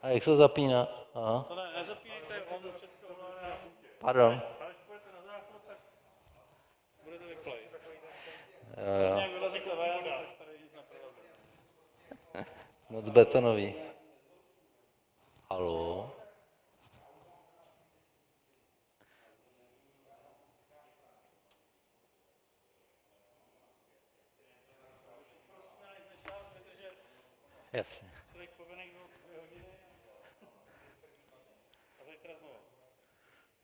A jak se to zapíná? Aha. To ne, nezapínejte, on všechno ovládá na pultě. Pardon. A když půjdete na záchod, tak budete vyplej. Jo. Nějak vylezí varianta, tady nic neproleze. Moc betonový. Haló? Jasně. Člověk povinný 2 hodiny a zítra znovu.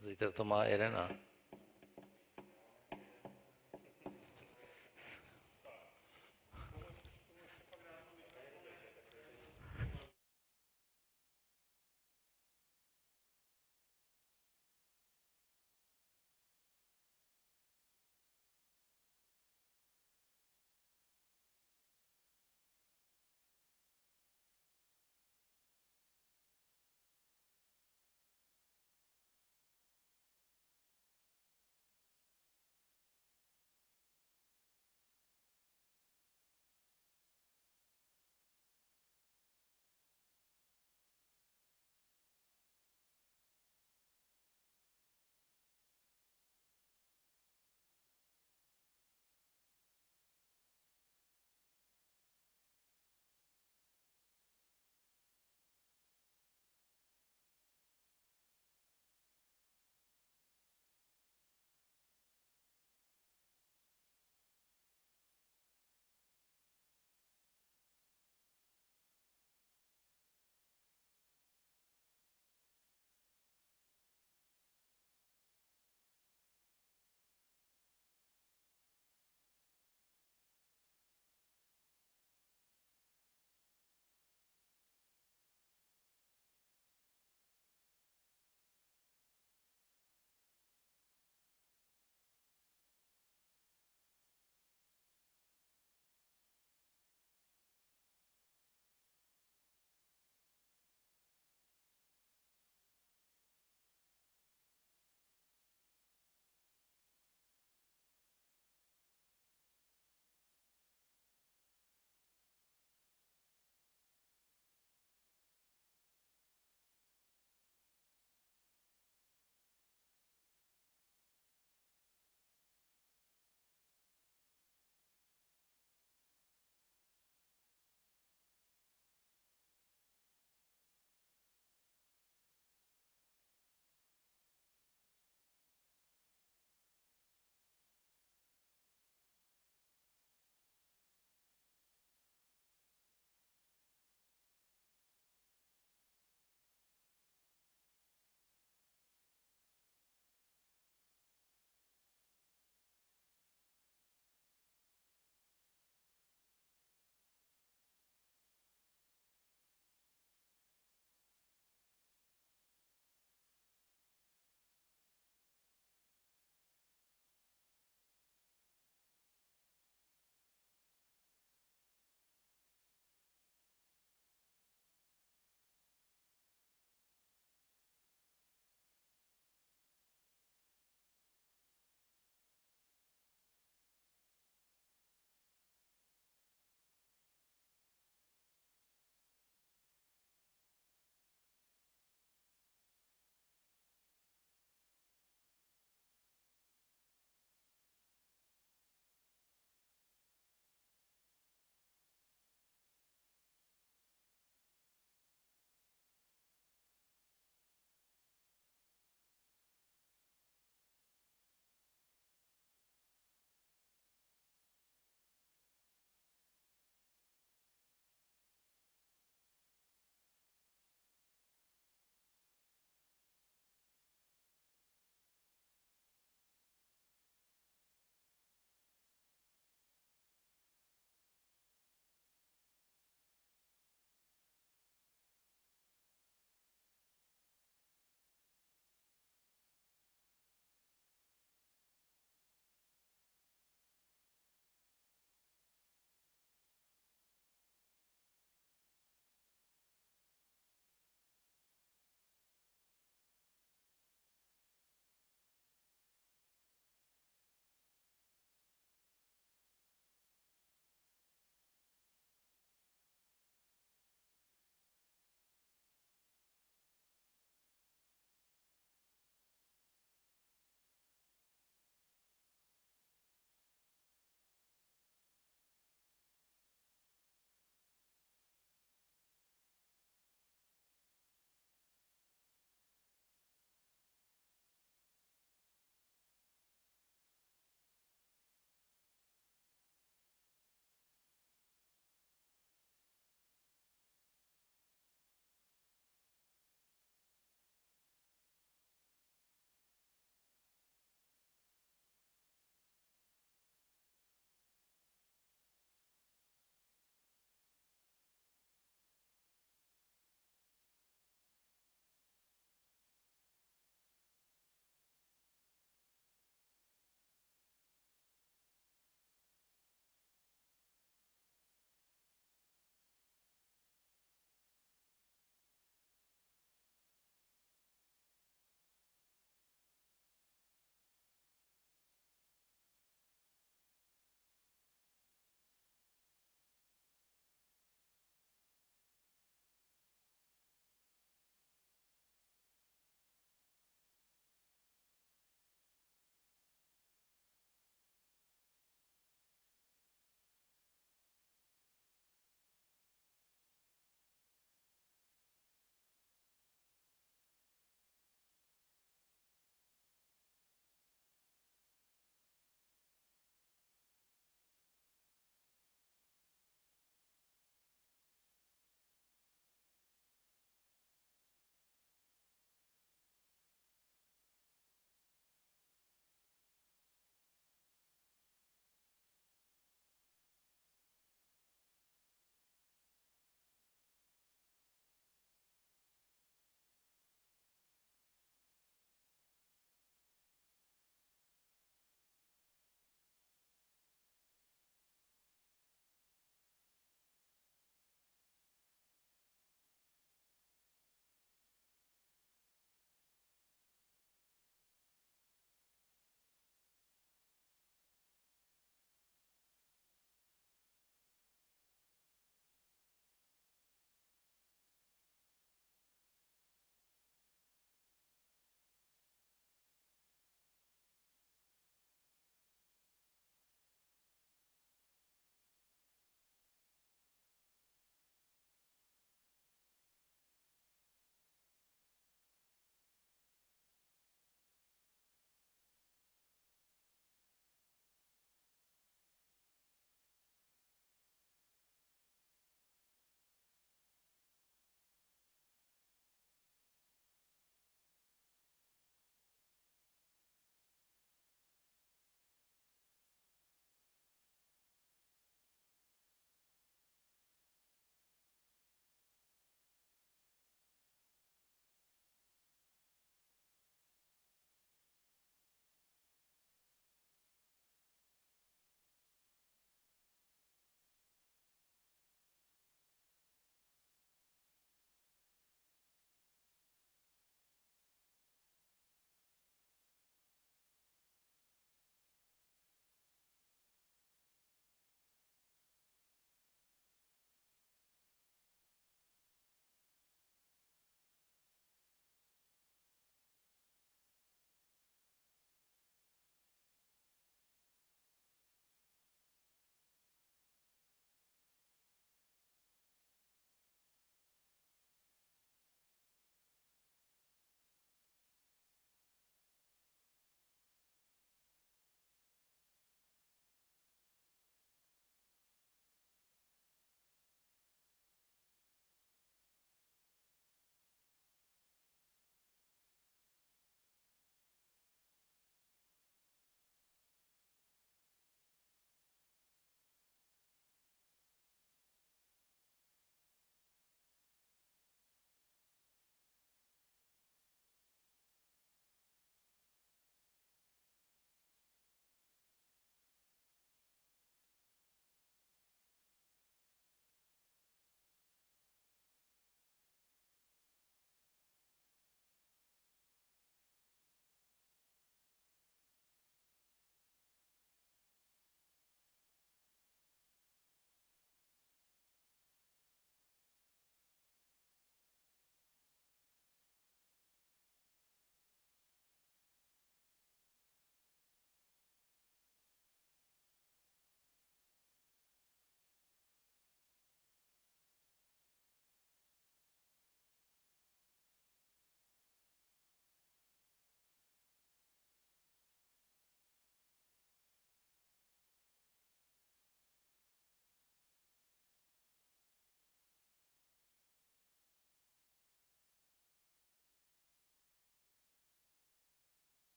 Zítra to má 11.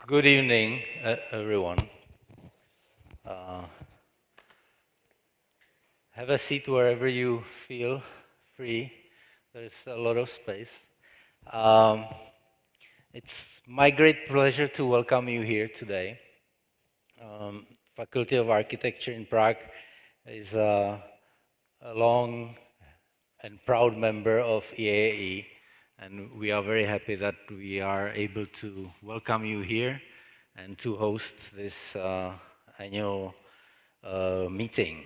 Good evening, everyone. Have a seat wherever you feel free. There's a lot of space. Um, it's my great pleasure to welcome you here today. Faculty of Architecture in Prague is a long and proud member of EAE, and we are very happy that we are able to welcome you here and to host this annual meeting.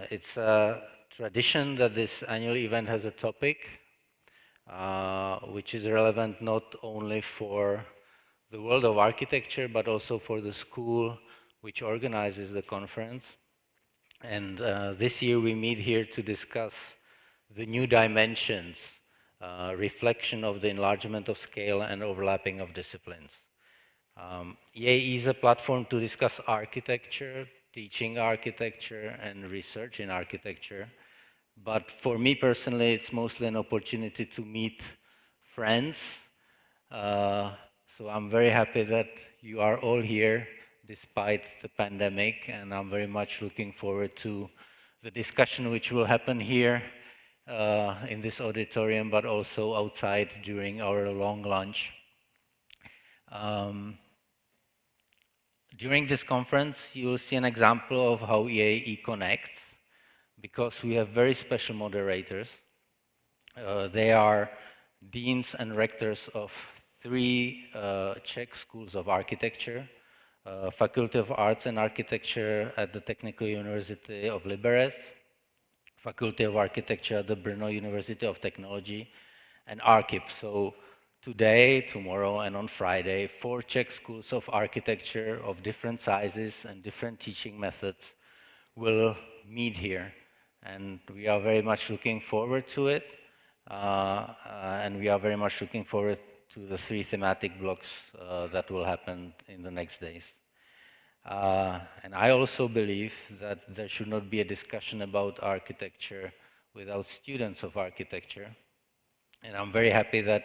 It's a tradition that this annual event has a topic which is relevant not only for the world of architecture but also for the school which organizes the conference. And this year we meet here to discuss the new dimensions, reflection of the enlargement of scale and overlapping of disciplines. EAE is a platform to discuss architecture, teaching architecture, and research in architecture. But for me personally, it's mostly an opportunity to meet friends. So I'm very happy that you are all here despite the pandemic, and I'm very much looking forward to the discussion which will happen here in this auditorium, but also outside during our long lunch. During this conference, you will see an example of how EAE connects, because we have very special moderators. They are deans and rectors of three Czech schools of architecture, Faculty of Arts and Architecture at the Technical University of Liberec, Faculty of Architecture at the Brno University of Technology, and ARCHIP. So today, tomorrow, and on Friday, 4 Czech schools of architecture of different sizes and different teaching methods will meet here. And we are very much looking forward to it. And we are very much looking forward to the 3 thematic blocks that will happen in the next days. And I also believe that there should not be a discussion about architecture without students of architecture. And I'm very happy that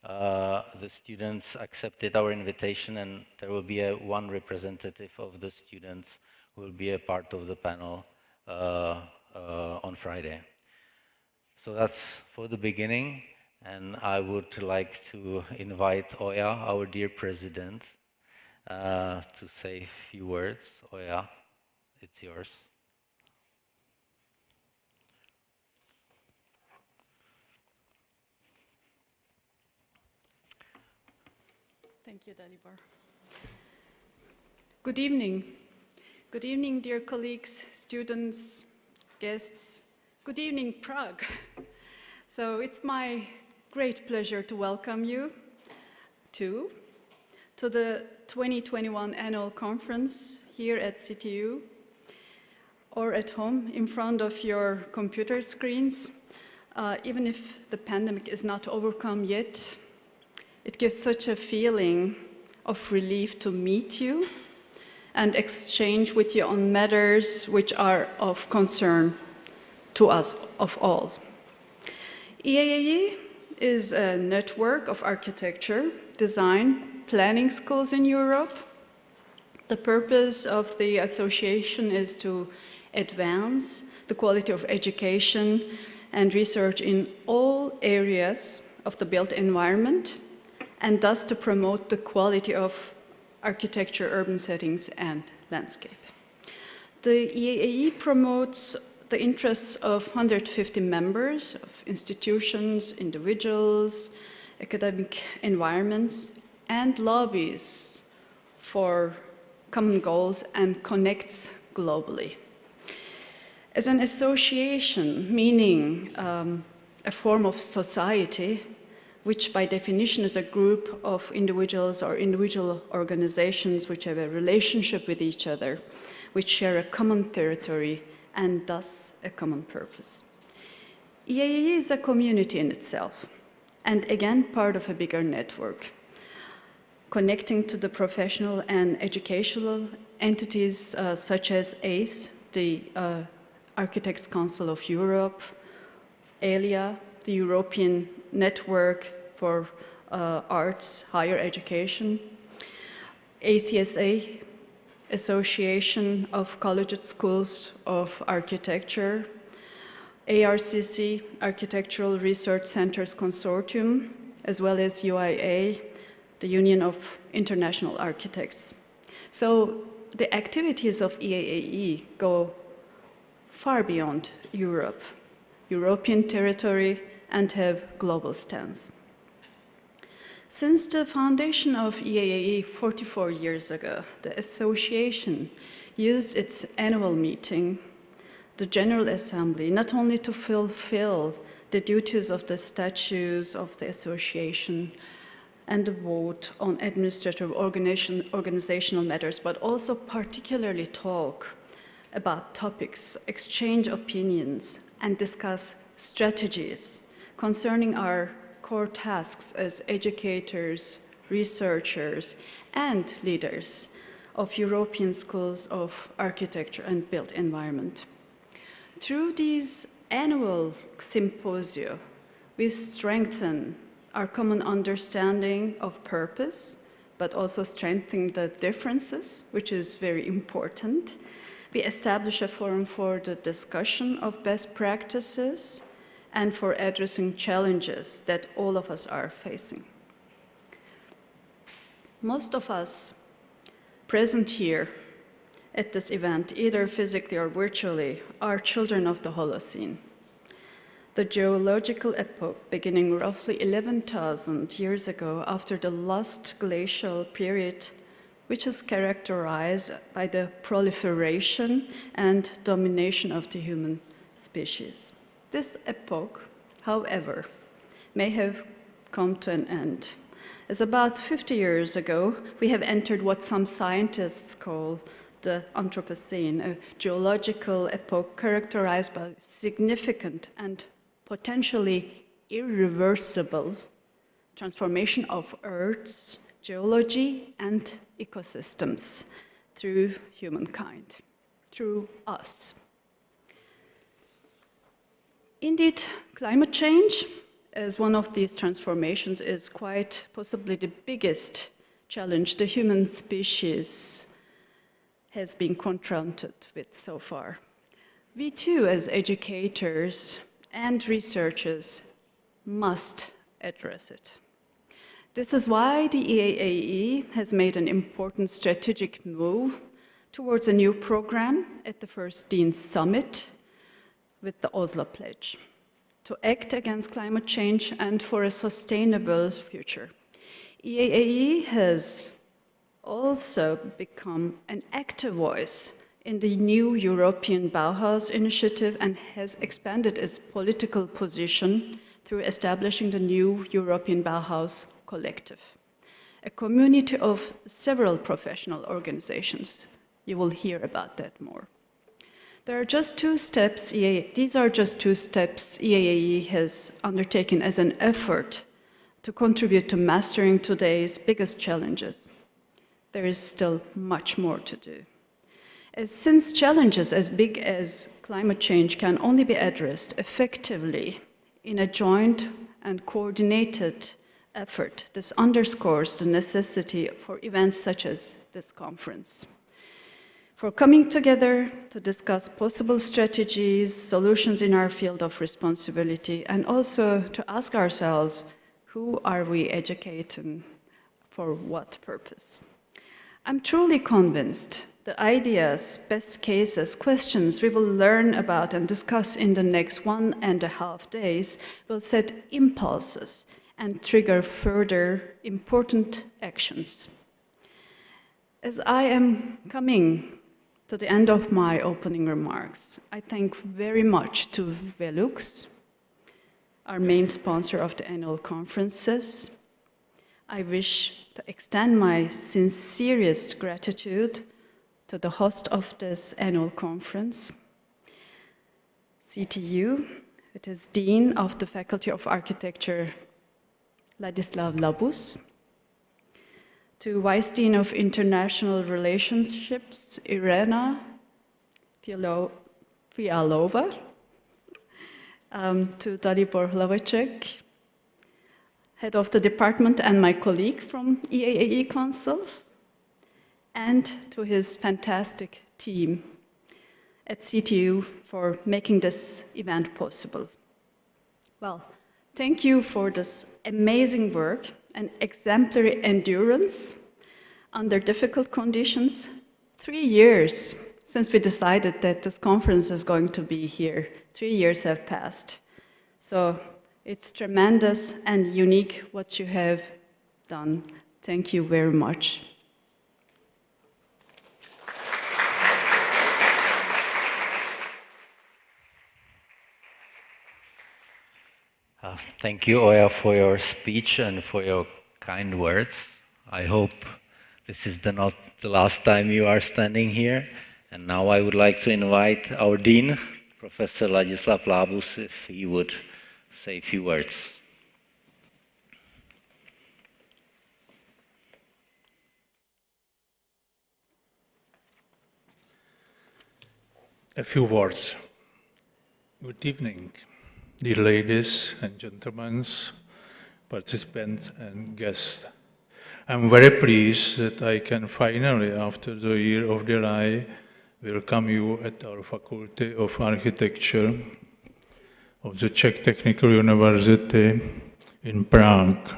the students accepted our invitation, and there will be one representative of the students who will be a part of the panel on Friday. So that's for the beginning, and I would like to invite Oya, our dear president, to say a few words. Oya, it's yours. Thank you, Dalibor. Good evening. Good evening, dear colleagues, students, guests. Good evening, Prague. So it's my great pleasure to welcome you to the 2021 annual conference here at CTU, or at home in front of your computer screens. Even if the pandemic is not overcome yet, it gives such a feeling of relief to meet you and exchange with you on matters which are of concern to us of all. EAE is a network of architecture, design, planning schools in Europe. The purpose of the association is to advance the quality of education and research in all areas of the built environment, and thus to promote the quality of architecture, urban settings, and landscape. The EAE promotes the interests of 150 members of institutions, individuals, academic environments, and lobbies for common goals and connects globally. As an association, meaning a form of society, which by definition is a group of individuals or individual organizations which have a relationship with each other, which share a common territory and thus a common purpose. EAE is a community in itself, and again part of a bigger network, connecting to the professional and educational entities such as ACE, the Architects Council of Europe, ELIA, the European Network for Arts, Higher Education, ACSA, Association of Collegiate Schools of Architecture, ARCC, Architectural Research Centers Consortium, as well as UIA, the Union of International Architects. So the activities of EAAE go far beyond Europe, European territory, and have global stance. Since the foundation of EAAE 44 years ago, the association used its annual meeting, the General Assembly, not only to fulfill the duties of the statutes of the association and the vote on administrative organizational matters, but also particularly talk about topics, exchange opinions, and discuss strategies concerning our core tasks as educators, researchers, and leaders of European schools of architecture and built environment. Through these annual symposia, we strengthen our common understanding of purpose, but also strengthen the differences, which is very important. We establish a forum for the discussion of best practices and for addressing challenges that all of us are facing. Most of us present here at this event, either physically or virtually, are children of the Holocene. The geological epoch beginning roughly 11,000 years ago after the last glacial period, which is characterized by the proliferation and domination of the human species. This epoch, however, may have come to an end, as about 50 years ago, we have entered what some scientists call the Anthropocene, a geological epoch characterized by significant and potentially irreversible transformation of Earth's geology and ecosystems through humankind, through us. Indeed, climate change, as one of these transformations, is quite possibly the biggest challenge the human species has been confronted with so far. We too, as educators and researchers, must address it. This is why the EAAE has made an important strategic move towards a new program at the first Dean Summit with the Oslo Pledge to act against climate change and for a sustainable future. EAAE has also become an active voice in the new European Bauhaus initiative and has expanded its political position through establishing the new European Bauhaus Collective, a community of several professional organizations. You will hear about that more. There are just two steps, these are just two steps EAAE has undertaken as an effort to contribute to mastering today's biggest challenges. There is still much more to do. Since challenges as big as climate change can only be addressed effectively in a joint and coordinated effort, this underscores the necessity for events such as this conference, for coming together to discuss possible strategies, solutions in our field of responsibility, and also to ask ourselves, who are we educating for what purpose? I'm truly convinced the ideas, best cases, questions we will learn about and discuss in the next 1.5 days will set impulses and trigger further important actions. As I am coming to the end of my opening remarks, I thank very much to Velux, our main sponsor of the annual conferences. I wish to extend my sincerest gratitude to the host of this annual conference, CTU, it is Dean of the Faculty of Architecture, Ladislav Labus, to Vice Dean of International Relationships, Irena Fialova, to Dalibor Hlavacek, Head of the Department and my colleague from EAAE Council, and to his fantastic team at CTU for making this event possible. Well, thank you for this amazing work and exemplary endurance under difficult conditions. 3 years since we decided that this conference is going to be here. 3 years have passed. So it's tremendous and unique what you have done. Thank you very much. Thank you, Oya, for your speech and for your kind words. I hope this is not the last time you are standing here. And now I would like to invite our Dean, Professor Ladislav Labus, if he would say a few words. A few words. Good evening, dear ladies and gentlemen, participants and guests. I'm very pleased that I can finally, after the year of delay, welcome you at our Faculty of Architecture of the Czech Technical University in Prague.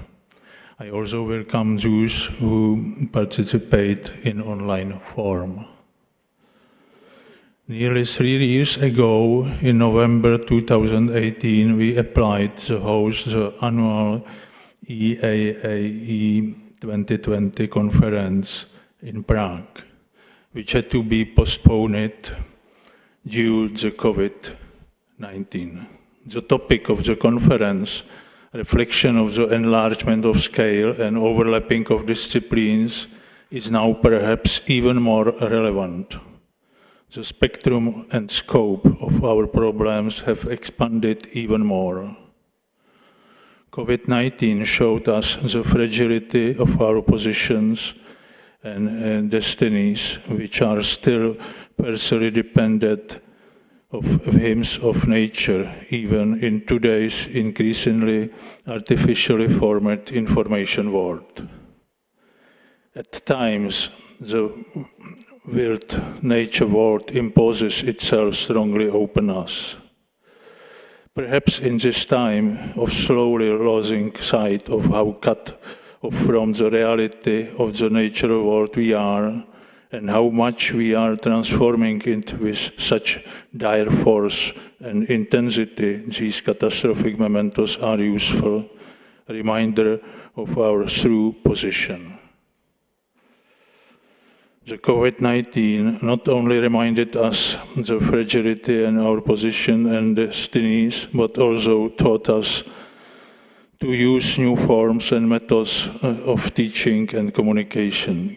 I also welcome those who participate in online form. Nearly 3 years ago, in November 2018, we applied to host the annual EAAE 2020 conference in Prague, which had to be postponed due to COVID-19. The topic of the conference, reflection of the enlargement of scale and overlapping of disciplines, is now perhaps even more relevant. The spectrum and scope of our problems have expanded even more. COVID-19 showed us the fragility of our positions and destinies, which are still partially dependent of whims of nature, even in today's increasingly artificially formed information world. At times, the weird nature world imposes itself strongly upon us. Perhaps in this time of slowly losing sight of how cut off from the reality of the natural world we are, and how much we are transforming it with such dire force and intensity, these catastrophic mementos are useful reminder of our true position. The COVID-19 not only reminded us the fragility in our position and destinies, but also taught us to use new forms and methods of teaching and communication.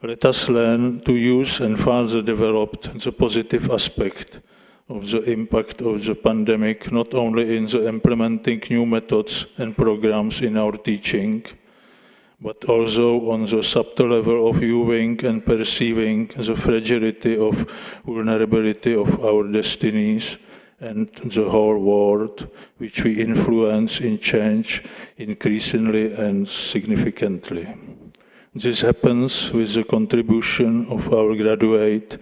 Let us learn to use and further develop the positive aspect of the impact of the pandemic, not only in the implementing new methods and programs in our teaching, but also on the subtle level of viewing and perceiving the fragility of vulnerability of our destinies and the whole world, which we influence in change increasingly and significantly. This happens with the contribution of our graduate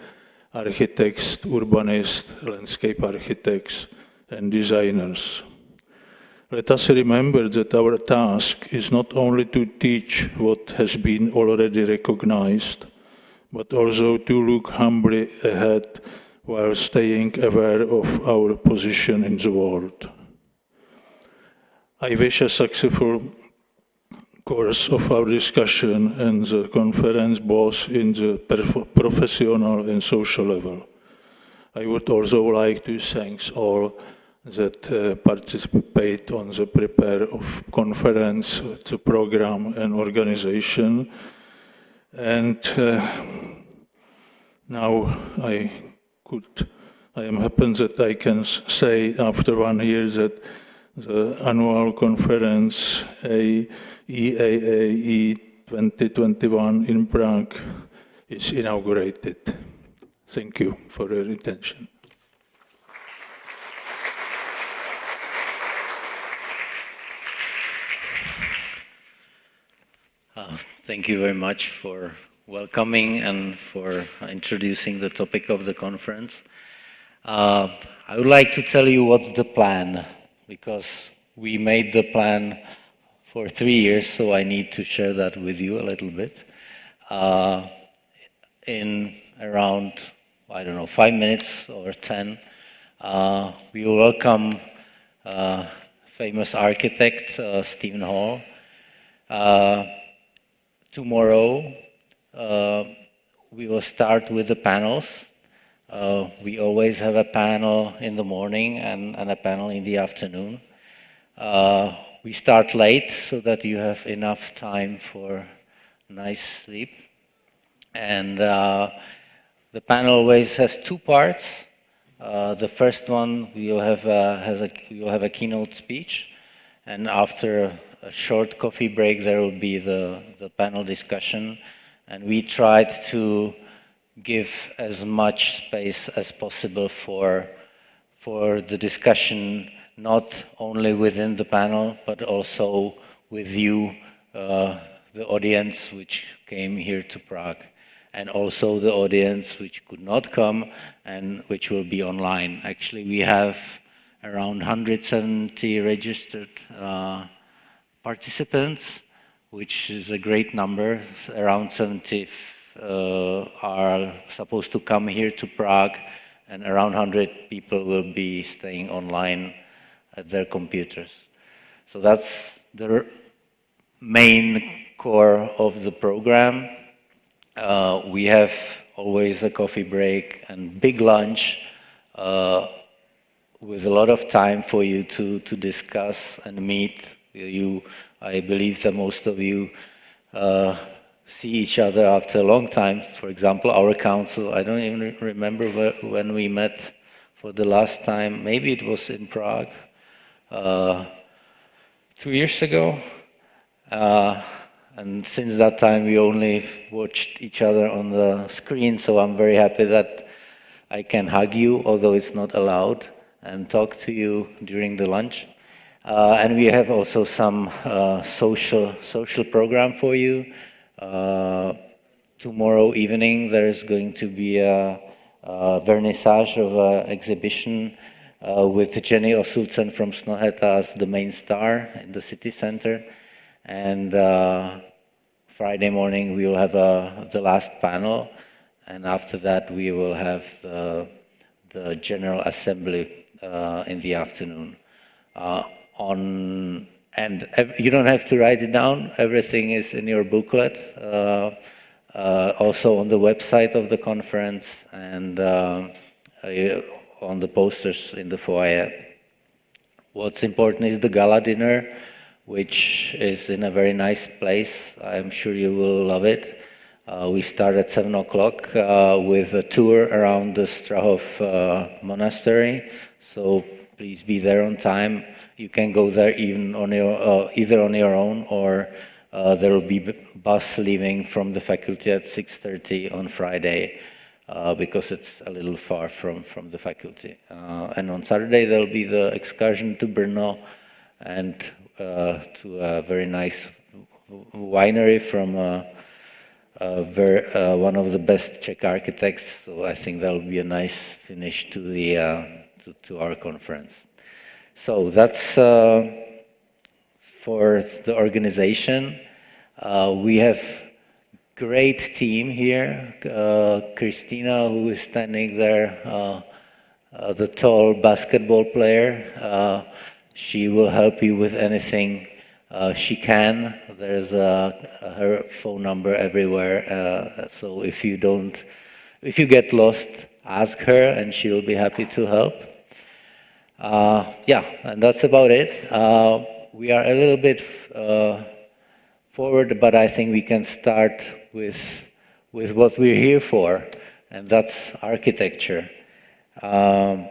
architects, urbanists, landscape architects, and designers. Let us remember that our task is not only to teach what has been already recognized, but also to look humbly ahead while staying aware of our position in the world. I wish a successful course of our discussion and the conference both in the professional and social level. I would also like to thank all that participate on the prepare of conference, the program and organization. And now I am happy that I can say after 1 year that the annual conference EAAE 2021 in Prague is inaugurated. Thank you for your attention. Thank you very much for welcoming and for introducing the topic of the conference. I would like to tell you what's the plan, because we made the plan for 3 years, so I need to share that with you a little bit. In around, I don't know, 5 minutes or 10, we will welcome famous architect Stephen Hall. Tomorrow, we will start with the panels. We always have a panel in the morning and a panel in the afternoon. We start late so that you have enough time for nice sleep. And the panel always has 2 parts. The first one, you'll have a keynote speech, and after a short coffee break, there will be the panel discussion. And we tried to give as much space as possible for the discussion, not only within the panel, but also with you, the audience which came here to Prague, and also the audience which could not come and which will be online. Actually, we have around 170 registered participants, which is a great number. Around 70 are supposed to come here to Prague, and around 100 people will be staying online at their computers. So that's the main core of the program. We have always a coffee break and big lunch with a lot of time for you to discuss and meet. I believe that most of you see each other after a long time. For example, our council, I don't even remember when we met for the last time. Maybe it was in Prague 2 years ago. And since that time, we only watched each other on the screen, so I'm very happy that I can hug you, although it's not allowed, and talk to you during the lunch. And we have also some social program for you. Tomorrow evening, there is going to be a vernissage of an exhibition with Jenny Osulcen from Snoheta as the main star in the city center. And Friday morning, we will have the last panel. And after that, we will have the General Assembly in the afternoon. And you don't have to write it down. Everything is in your booklet, also on the website of the conference and on the posters in the foyer. What's important is the gala dinner, which is in a very nice place. I'm sure you will love it. We start at 7 o'clock with a tour around the s.r.o monastery. So please be there on time. You can go there even on either on your own, or there will be bus leaving from the faculty at 6:30 on Friday, because it's a little far from the faculty. And on Saturday there will be the excursion to Brno and to a very nice winery from one of the best Czech architects. So I think that will be a nice finish to to our conference. So that's for the organization. We have great team here. Christina, who is standing there, the tall basketball player, she will help you with anything she can. There's her phone number everywhere. So if you get lost, ask her, and she will be happy to help. Yeah, and that's about it. We are a little bit forward, but I think we can start with what we're here for, and that's architecture. I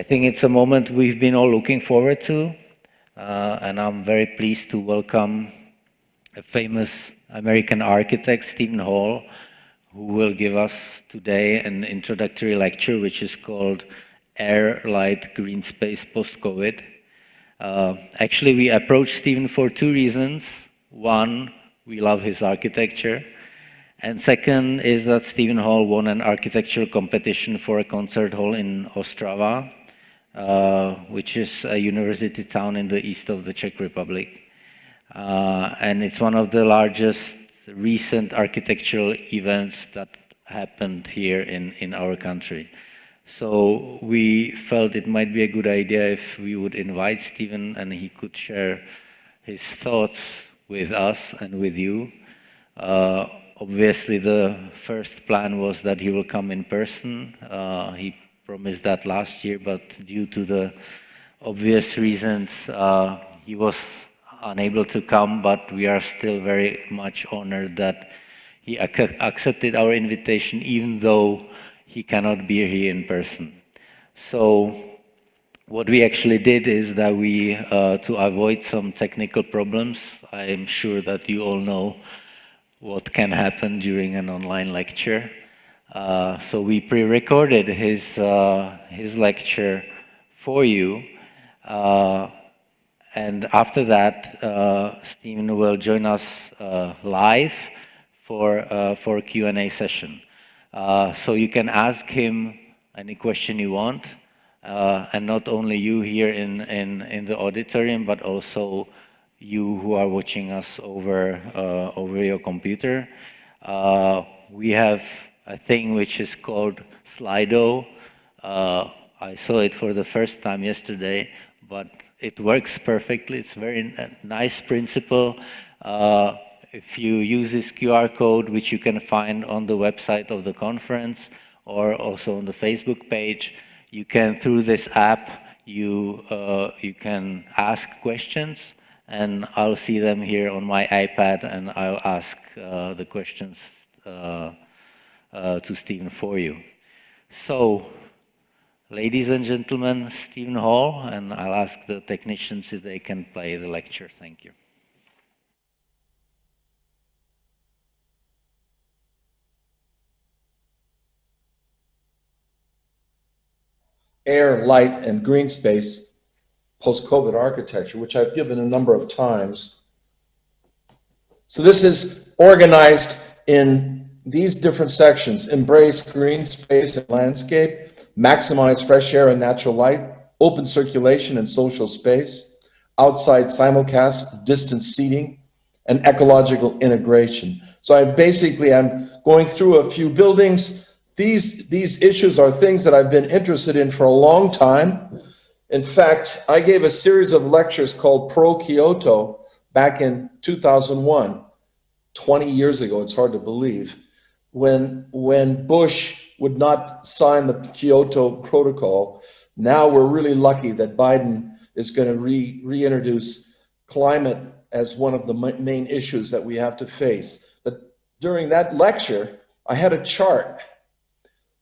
think it's a moment we've been all looking forward to, and I'm very pleased to welcome a famous American architect, Stephen Hall, who will give us today an introductory lecture, which is called Air, Light, Green Space Post-COVID. Actually, we approached Stephen for 2 reasons. One, we love his architecture, And second is that Stephen Hall won an architectural competition for a concert hall in Ostrava, which is a university town in the east of the Czech Republic. And it's one of the largest recent architectural events that happened here in our country. So we felt it might be a good idea if we would invite Stephen and he could share his thoughts with us and with you. Obviously, the first plan was that he will come in person. He promised that last year, but due to the obvious reasons, he was unable to come, but we are still very much honored that he accepted our invitation, even though he cannot be here in person. So what we actually did is that we, to avoid some technical problems, I'm sure that you all know what can happen during an online lecture. So we pre-recorded his lecture for you. And after that, Stephen will join us live for a Q&A session. So you can ask him any question you want, and not only you here in the auditorium, but also you who are watching us over your computer. We have a thing which is called Slido. I saw it for the first time yesterday, but it works perfectly. It's a very nice principle. If you use this QR code, which you can find on the website of the conference or also on the Facebook page, you can, through this app, you can ask questions, and I'll see them here on my iPad, and I'll ask the questions to Stephen for you. So, ladies and gentlemen, Stephen Hall, and I'll ask the technicians if they can play the lecture. Thank you. Air, light, and green space post-COVID architecture, which I've given a number of times. So this is organized in these different sections: embrace green space and landscape, maximize fresh air and natural light, open circulation and social space, outside simulcast, distance seating, and ecological integration. So I'm going through a few buildings. These issues are things that I've been interested in for a long time. In fact, I gave a series of lectures called Pro Kyoto back in 2001, 20 years ago. It's hard to believe, when Bush would not sign the Kyoto Protocol. Now we're really lucky that Biden is going to reintroduce climate as one of the main issues that we have to face. But during that lecture, I had a chart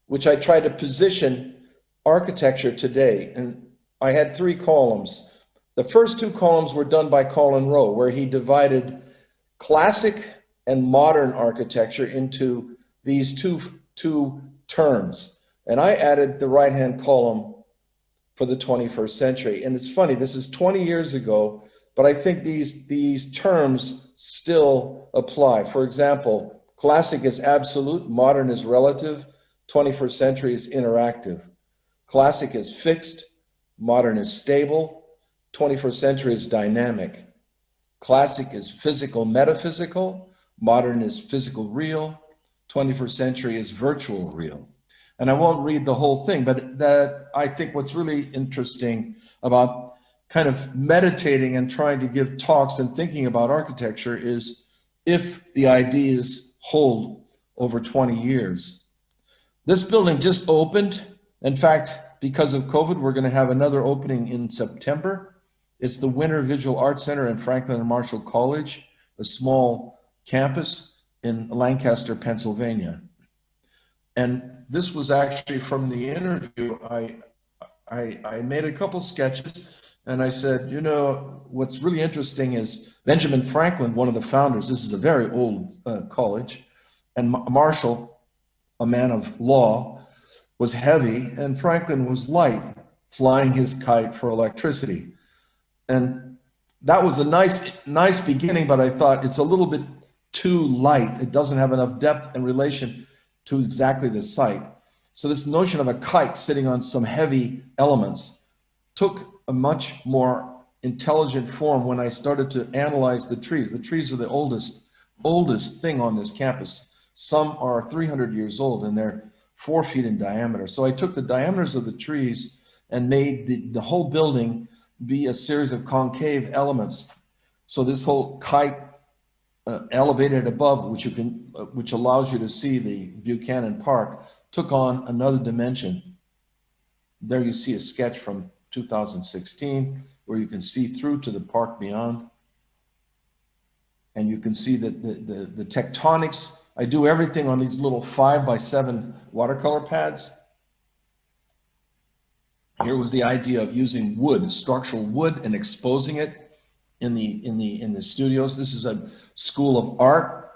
which I tried to position architecture today. And I had 3 columns. The first 2 columns were done by Colin Rowe, where he divided classic and modern architecture into these two terms. And I added the right-hand column for the 21st century. And it's funny, this is 20 years ago, but I think these terms still apply. For example, classic is absolute, modern is relative, 21st century is interactive. Classic is fixed, modern is stable, 21st century is dynamic. Classic is physical, metaphysical, modern is physical, real, 21st century is virtual, real. And I won't read the whole thing, but that I think what's really interesting about kind of meditating and trying to give talks and thinking about architecture is if the ideas hold over 20 years. This building just opened. In fact, because of COVID, we're going to have another opening in September. It's the Winter Visual Arts Center in Franklin and Marshall College, a small campus in Lancaster, Pennsylvania. And this was actually from the interview. I made a couple sketches and I said, you know, what's really interesting is Benjamin Franklin, one of the founders, this is a very old college, and Marshall, a man of law, was heavy, and Franklin was light, flying his kite for electricity. And that was a nice beginning, but I thought it's a little bit too light. It doesn't have enough depth in relation to exactly the site. So this notion of a kite sitting on some heavy elements took a much more intelligent form when I started to analyze the trees. The trees are the oldest thing on this campus. Some are 300 years old and they're 4 feet in diameter. So I took the diameters of the trees and made the whole building be a series of concave elements. So this whole kite elevated above, which allows you to see the Buchanan Park, took on another dimension. There you see a sketch from 2016 where you can see through to the park beyond. And you can see that the tectonics, I do everything on these little 5x7 watercolor pads. Here was the idea of using wood, structural wood, and exposing it in the studios. This is a school of art,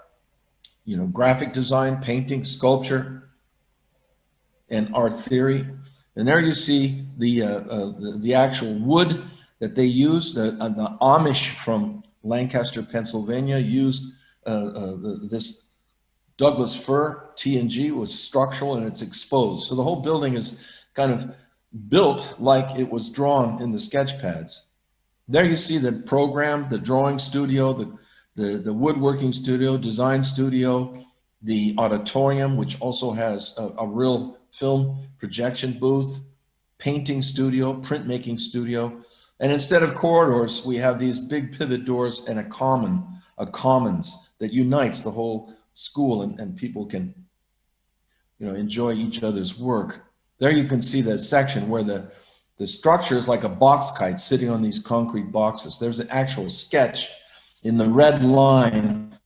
you know, graphic design, painting, sculpture, and art theory. And there you see the actual wood that they used. The Amish from Lancaster, Pennsylvania used this Douglas fir, T&G, was structural and it's exposed. So the whole building is kind of built like it was drawn in the sketch pads. There you see the program, the drawing studio, the woodworking studio, design studio, the auditorium, which also has a real film projection booth, painting studio, printmaking studio. And instead of corridors, we have these big pivot doors and a commons that unites the whole school, and people can, you know, enjoy each other's work. There you can see the section where the structure is like a box kite sitting on these concrete boxes. There's an actual sketch. In the red line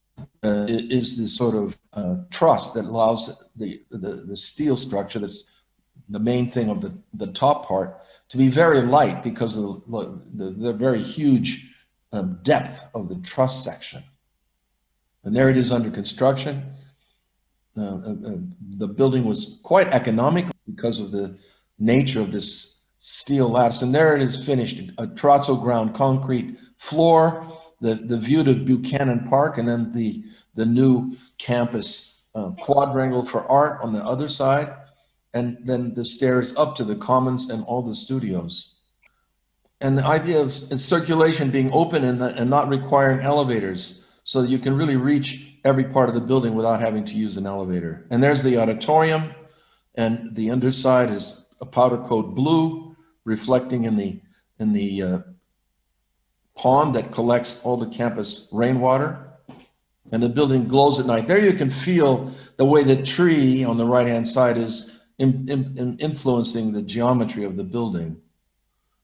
is this sort of truss that allows the steel structure, that's the main thing of the top part, to be very light because of the very huge depth of the truss section. And there it is under construction. The building was quite economical because of the nature of this steel lattice. And there it is finished, a terrazzo ground concrete floor, the view to Buchanan Park, and then the new campus quadrangle for art on the other side, and then the stairs up to the commons and all the studios. And the idea of circulation being open and not requiring elevators, so that you can really reach every part of the building without having to use an elevator. And there's the auditorium, and the underside is a powder coat blue, reflecting in the pond that collects all the campus rainwater. And the building glows at night. There you can feel the way the tree on the right-hand side is influencing the geometry of the building.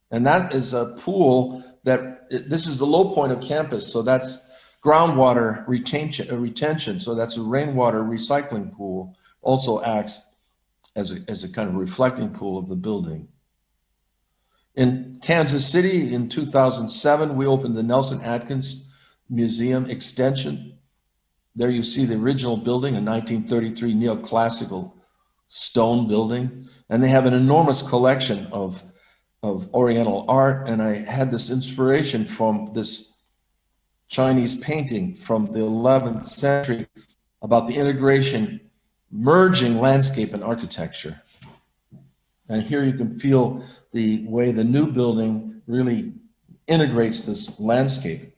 And that is a pool this is the low point of campus, so that's groundwater retention. So that's a rainwater recycling pool, also acts as a kind of reflecting pool of the building. In Kansas City in 2007, we opened the Nelson Atkins Museum extension. There you see the original building, a 1933 neoclassical stone building. And they have an enormous collection of Oriental art. And I had this inspiration from this Chinese painting from the 11th century about the integration, merging landscape and architecture. And here you can feel the way the new building really integrates this landscape.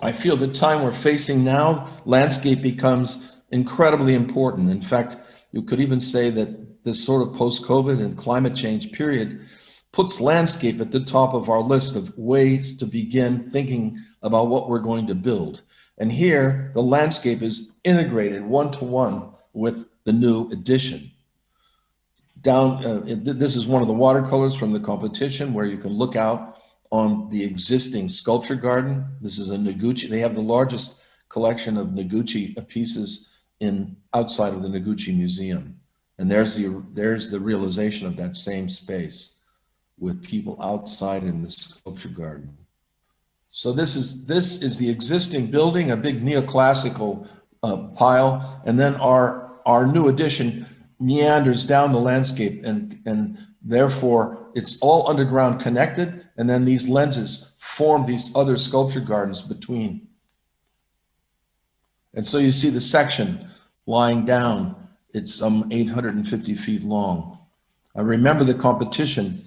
I feel the time we're facing now, landscape becomes incredibly important. In fact, you could even say that this sort of post-COVID and climate change period puts landscape at the top of our list of ways to begin thinking about what we're going to build. And here, the landscape is integrated one-to-one with the new addition. This is one of the watercolors from the competition where you can look out on the existing sculpture garden. This is a Noguchi. They have the largest collection of Noguchi pieces outside of the Noguchi Museum. And there's the realization of that same space with people outside in the sculpture garden. So this is the existing building, a big neoclassical pile, and then our new addition meanders down the landscape, and therefore it's all underground connected, and then these lenses formed these other sculpture gardens between. And so you see the section lying down. It's some 850 feet long. I remember the competition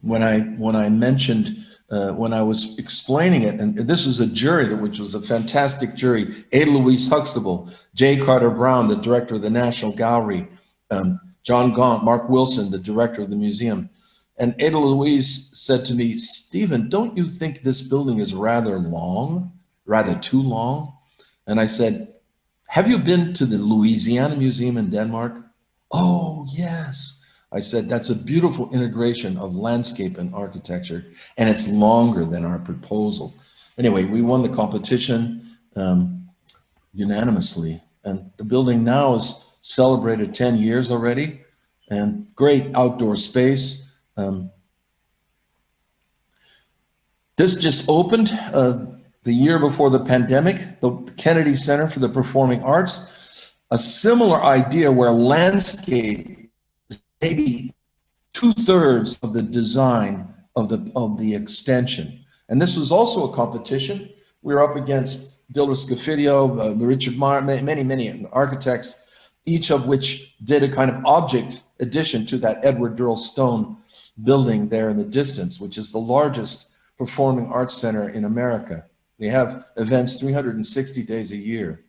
when I mentioned, when I was explaining it, and this was a jury, which was a fantastic jury: Ada Louise Huxtable, J. Carter Brown, the director of the National Gallery, John Gaunt, Mark Wilson, the director of the museum. And Ada Louise said to me, "Stephen, don't you think this building is rather long, rather too long?" And I said, "Have you been to the Louisiana Museum in Denmark?" "Oh, yes." I said, "That's a beautiful integration of landscape and architecture, and it's longer than our proposal." Anyway, we won the competition unanimously, and the building now has celebrated 10 years already, and great outdoor space. This just opened the year before the pandemic, the Kennedy Center for the Performing Arts, a similar idea where landscape is maybe 2/3 of the design of the extension. And this was also a competition. We were up against Diller Scofidio, Richard Meyer, many architects, each of which did a kind of object addition to that Edward Durrell Stone building there in the distance, which is the largest performing arts center in America. They have events 360 days a year.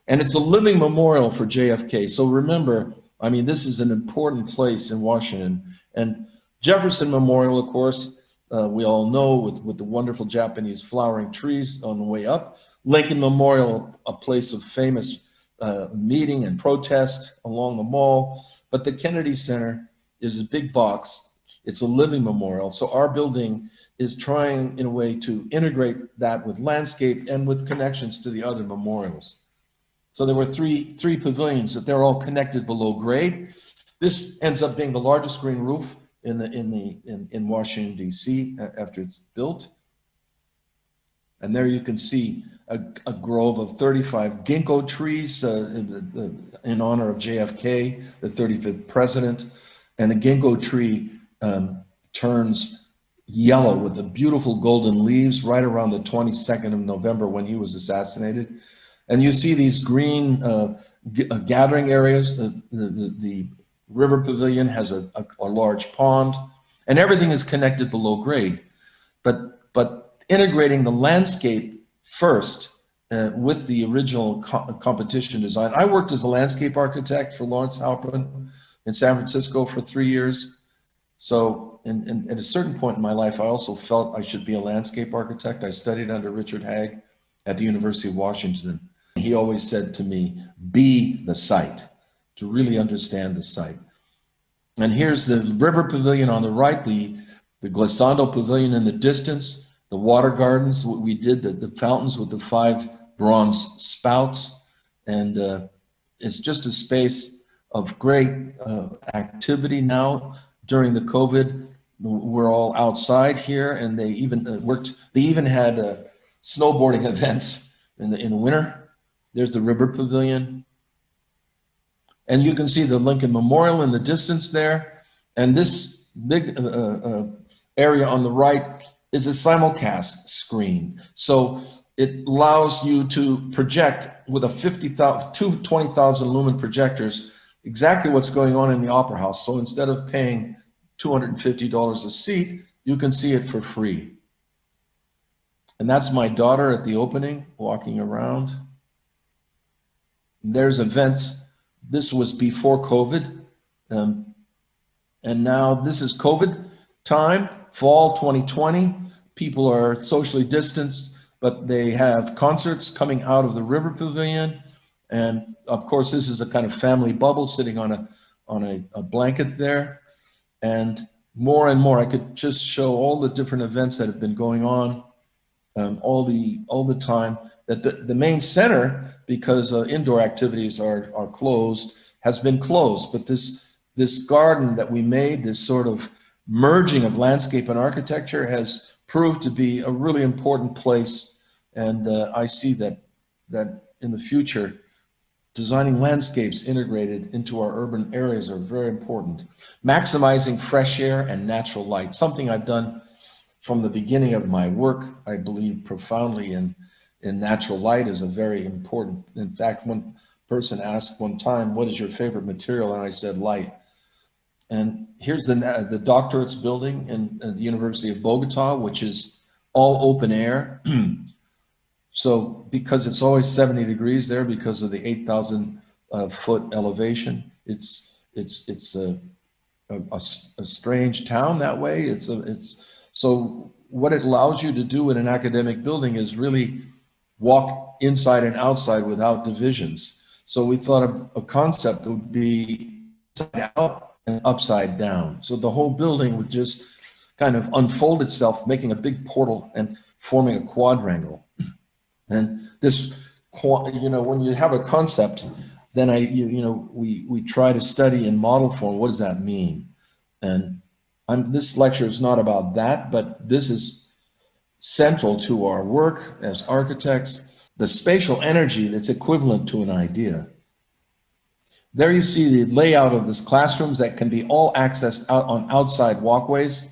And it's a living memorial for JFK. So remember, I mean, this is an important place in Washington. And Jefferson Memorial, of course, we all know with the wonderful Japanese flowering trees on the way up. Lincoln Memorial, a place of famous meeting and protest along the mall. But the Kennedy Center is a big box. It's a living memorial. So our building is trying, in a way, to integrate that with landscape and with connections to the other memorials. So there were three pavilions, but they're all connected below grade. This ends up being the largest green roof in Washington, D.C. after it's built. And there you can see a grove of 35 ginkgo trees in honor of JFK, the 35th president. And the ginkgo tree turns yellow with the beautiful golden leaves right around the 22nd of November when he was assassinated. And you see these green gathering areas. The river pavilion has a large pond, and everything is connected below grade. But integrating the landscape first with the original competition design. I worked as a landscape architect for Lawrence Halpern in San Francisco for 3 years. So at a certain point in my life, I also felt I should be a landscape architect. I studied under Richard Haag at the University of Washington. He always said to me, be the site, to really understand the site. And here's the river pavilion on the right, the glissando pavilion in the distance, the water gardens. We did the fountains with the 5 bronze spouts. And it's just a space of great activity now. During the COVID, we're all outside here, and they even they even had snowboarding events in the winter. There's the river pavilion. And you can see the Lincoln Memorial in the distance there. And this big area on the right is a simulcast screen. So it allows you to project with two 20,000 lumen projectors exactly what's going on in the Opera House. So instead of paying $250 a seat, you can see it for free. And that's my daughter at the opening, walking around. There's events. This was before COVID. And now this is COVID time, fall 2020. People are socially distanced, but they have concerts coming out of the river pavilion. And of course, this is a kind of family bubble sitting on a blanket there. And more, I could just show all the different events that have been going on all the time. That the main center, because indoor activities are closed, has been closed. But this garden that we made, this sort of merging of landscape and architecture, has proved to be a really important place. And I see that in the future, designing landscapes integrated into our urban areas are very important. Maximizing fresh air and natural light, something I've done from the beginning of my work, I believe profoundly in natural light is a very important. In fact, one person asked one time, what is your favorite material? And I said, light. And here's the doctorate's building in the University of Bogota, which is all open air. So because it's always 70 degrees there because of the 8,000 foot elevation, it's a strange town that way. So what it allows you to do in an academic building is really walk inside and outside without divisions. So we thought a concept would be inside out and upside down. So the whole building would just kind of unfold itself, making a big portal and forming a quadrangle. And this, when you have a concept, then we try to study in model form. What does that mean? And this lecture is not about that, but this is central to our work as architects, the spatial energy that's equivalent to an idea. There you see the layout of this classrooms that can be all accessed out on outside walkways.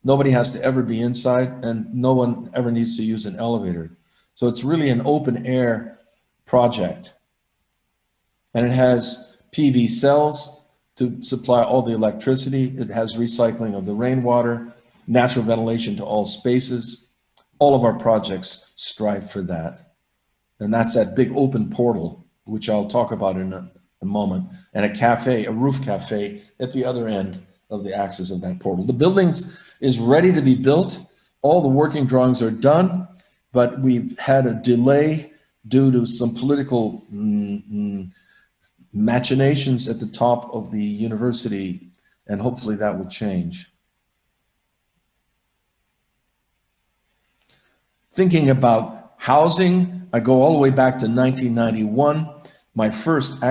Nobody has to ever be inside, and no one ever needs to use an elevator. So it's really an open air project. And it has PV cells to supply all the electricity. It has recycling of the rainwater, natural ventilation to all spaces. All of our projects strive for that. And that's that big open portal, which I'll talk about in a moment, and a cafe, a roof cafe at the other end of the axis of that portal. The building is ready to be built. All the working drawings are done, but we've had a delay due to some political machinations at the top of the university, and hopefully that will change. Thinking about housing, I go all the way back to 1991. My first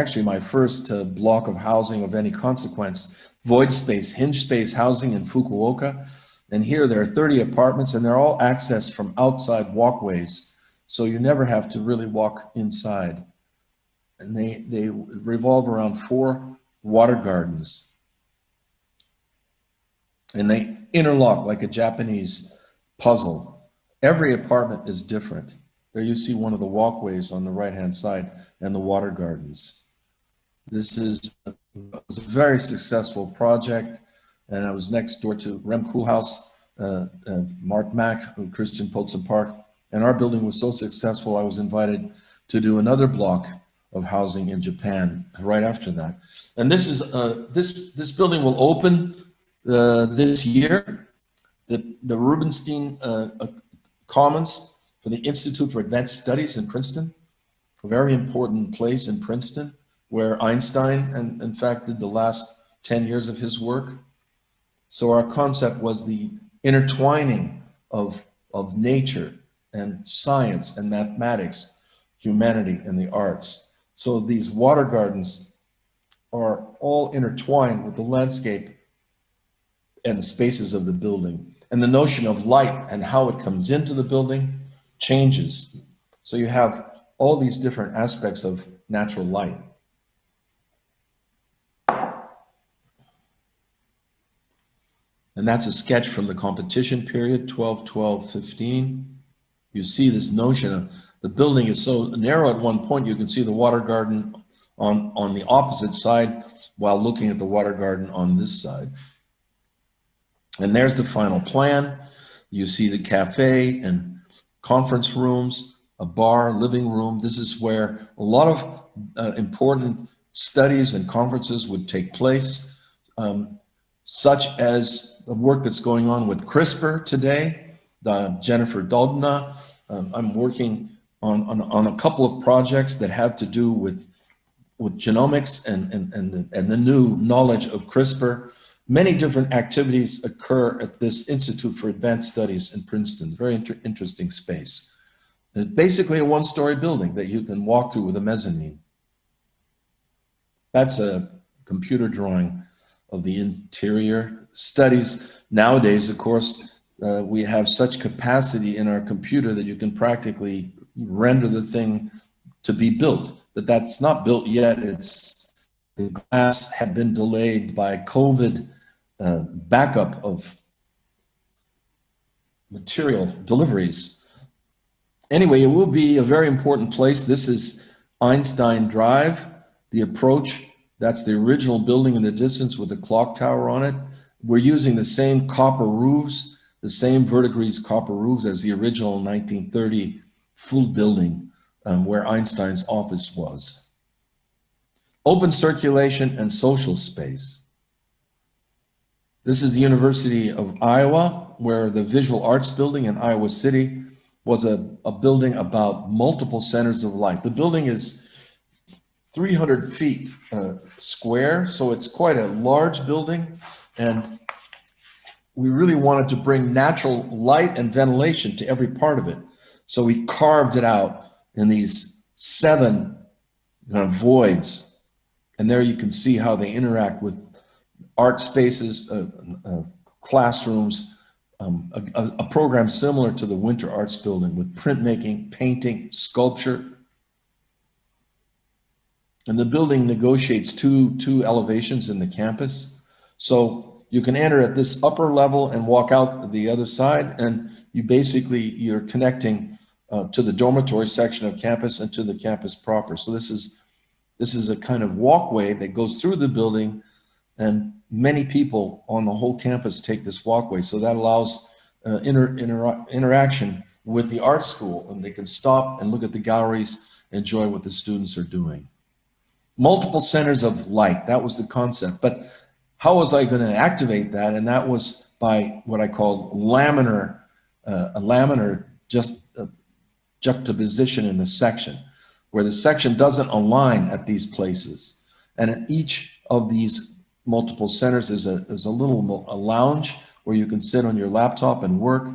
block of housing of any consequence, void space, hinge space housing in Fukuoka. And here there are 30 apartments, and they're all accessed from outside walkways. So you never have to really walk inside. And they revolve around 4 water gardens. And they interlock like a Japanese puzzle. Every apartment is different. There you see one of the walkways on the right-hand side and the water gardens. This was a very successful project, and I was next door to Rem Koolhaas, Mark Mack, Christian Potsen Park, and our building was so successful I was invited to do another block of housing in Japan right after that. And this is this building will open this year. The Rubenstein Commons for the Institute for Advanced Studies in Princeton, a very important place in Princeton where Einstein, and in fact, did the last 10 years of his work. So our concept was the intertwining of nature and science and mathematics, humanity and the arts. So these water gardens are all intertwined with the landscape and the spaces of the building. And the notion of light and how it comes into the building changes. So you have all these different aspects of natural light. And that's a sketch from the competition period, 12-12-15. You see this notion of the building is so narrow at one point, you can see the water garden on the opposite side while looking at the water garden on this side. And there's the final plan. You see the cafe and conference rooms, a bar, living room. This is where a lot of important studies and conferences would take place, such as the work that's going on with CRISPR today, Jennifer Doudna. I'm working on a couple of projects that have to do with genomics and the new knowledge of CRISPR. Many different activities occur at this Institute for Advanced Studies in Princeton. Very interesting space. It's basically a one-story building that you can walk through with a mezzanine. That's a computer drawing of the interior. Studies nowadays, of course, we have such capacity in our computer that you can practically render the thing to be built, but that's not built yet. The glass had been delayed by COVID backup of material deliveries. Anyway, it will be a very important place. This is Einstein Drive, the approach. That's the original building in the distance with the clock tower on it. We're using the same copper roofs, the same verdigris copper roofs as the original 1930 full building where Einstein's office was. Open circulation and social space. This is the University of Iowa, where the Visual Arts Building in Iowa City was a building about multiple centers of light. The building is 300 feet square, so it's quite a large building, and we really wanted to bring natural light and ventilation to every part of it. So we carved it out in these 7 voids, and there you can see how they interact with art spaces, classrooms, a program similar to the Winter Arts Building with printmaking, painting, sculpture. And the building negotiates two elevations in the campus. So you can enter at this upper level and walk out the other side, and you're connecting to the dormitory section of campus and to the campus proper. So this is a kind of walkway that goes through the building, and many people on the whole campus take this walkway. So that allows interaction with the art school, and they can stop and look at the galleries, enjoy what the students are doing. Multiple centers of light, that was the concept. But how was I going to activate that? And that was by what I called laminar juxtaposition in the section, where the section doesn't align at these places. And at each of these multiple centers is a lounge where you can sit on your laptop and work.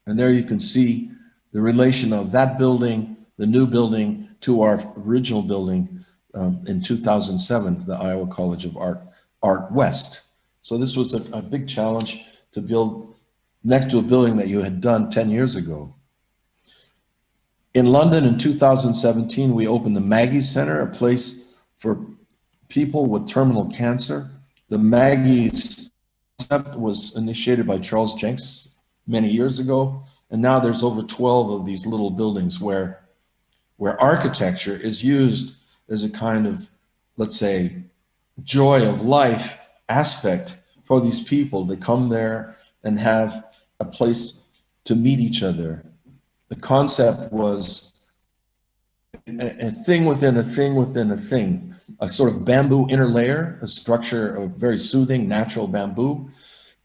And there you can see the relation of that building, the new building, to our original building in 2007, the Iowa College of Art West. So this was a big challenge to build next to a building that you had done 10 years ago. In London in 2017, we opened the Maggie Center, a place for people with terminal cancer. The Maggie concept was initiated by Charles Jenks many years ago, and now there's over 12 of these little buildings where architecture is used as a kind of, let's say, joy of life aspect for these people to come there and have a place to meet each other. The concept was a thing within a thing within a thing, a sort of bamboo interlayer, a structure of very soothing natural bamboo,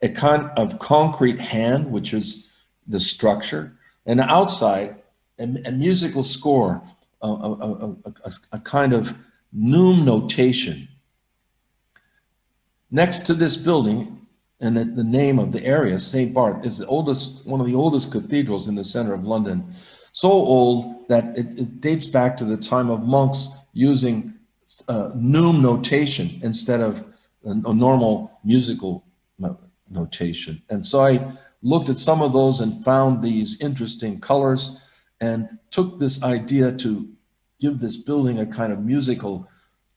a kind of concrete hand, which is the structure, and outside a musical score, a kind of noom notation. Next to this building, and the name of the area, St. Barth, is one of the oldest cathedrals in the center of London. So old that it dates back to the time of monks using noom notation instead of a normal musical notation. And so I looked at some of those and found these interesting colors and took this idea to give this building a kind of musical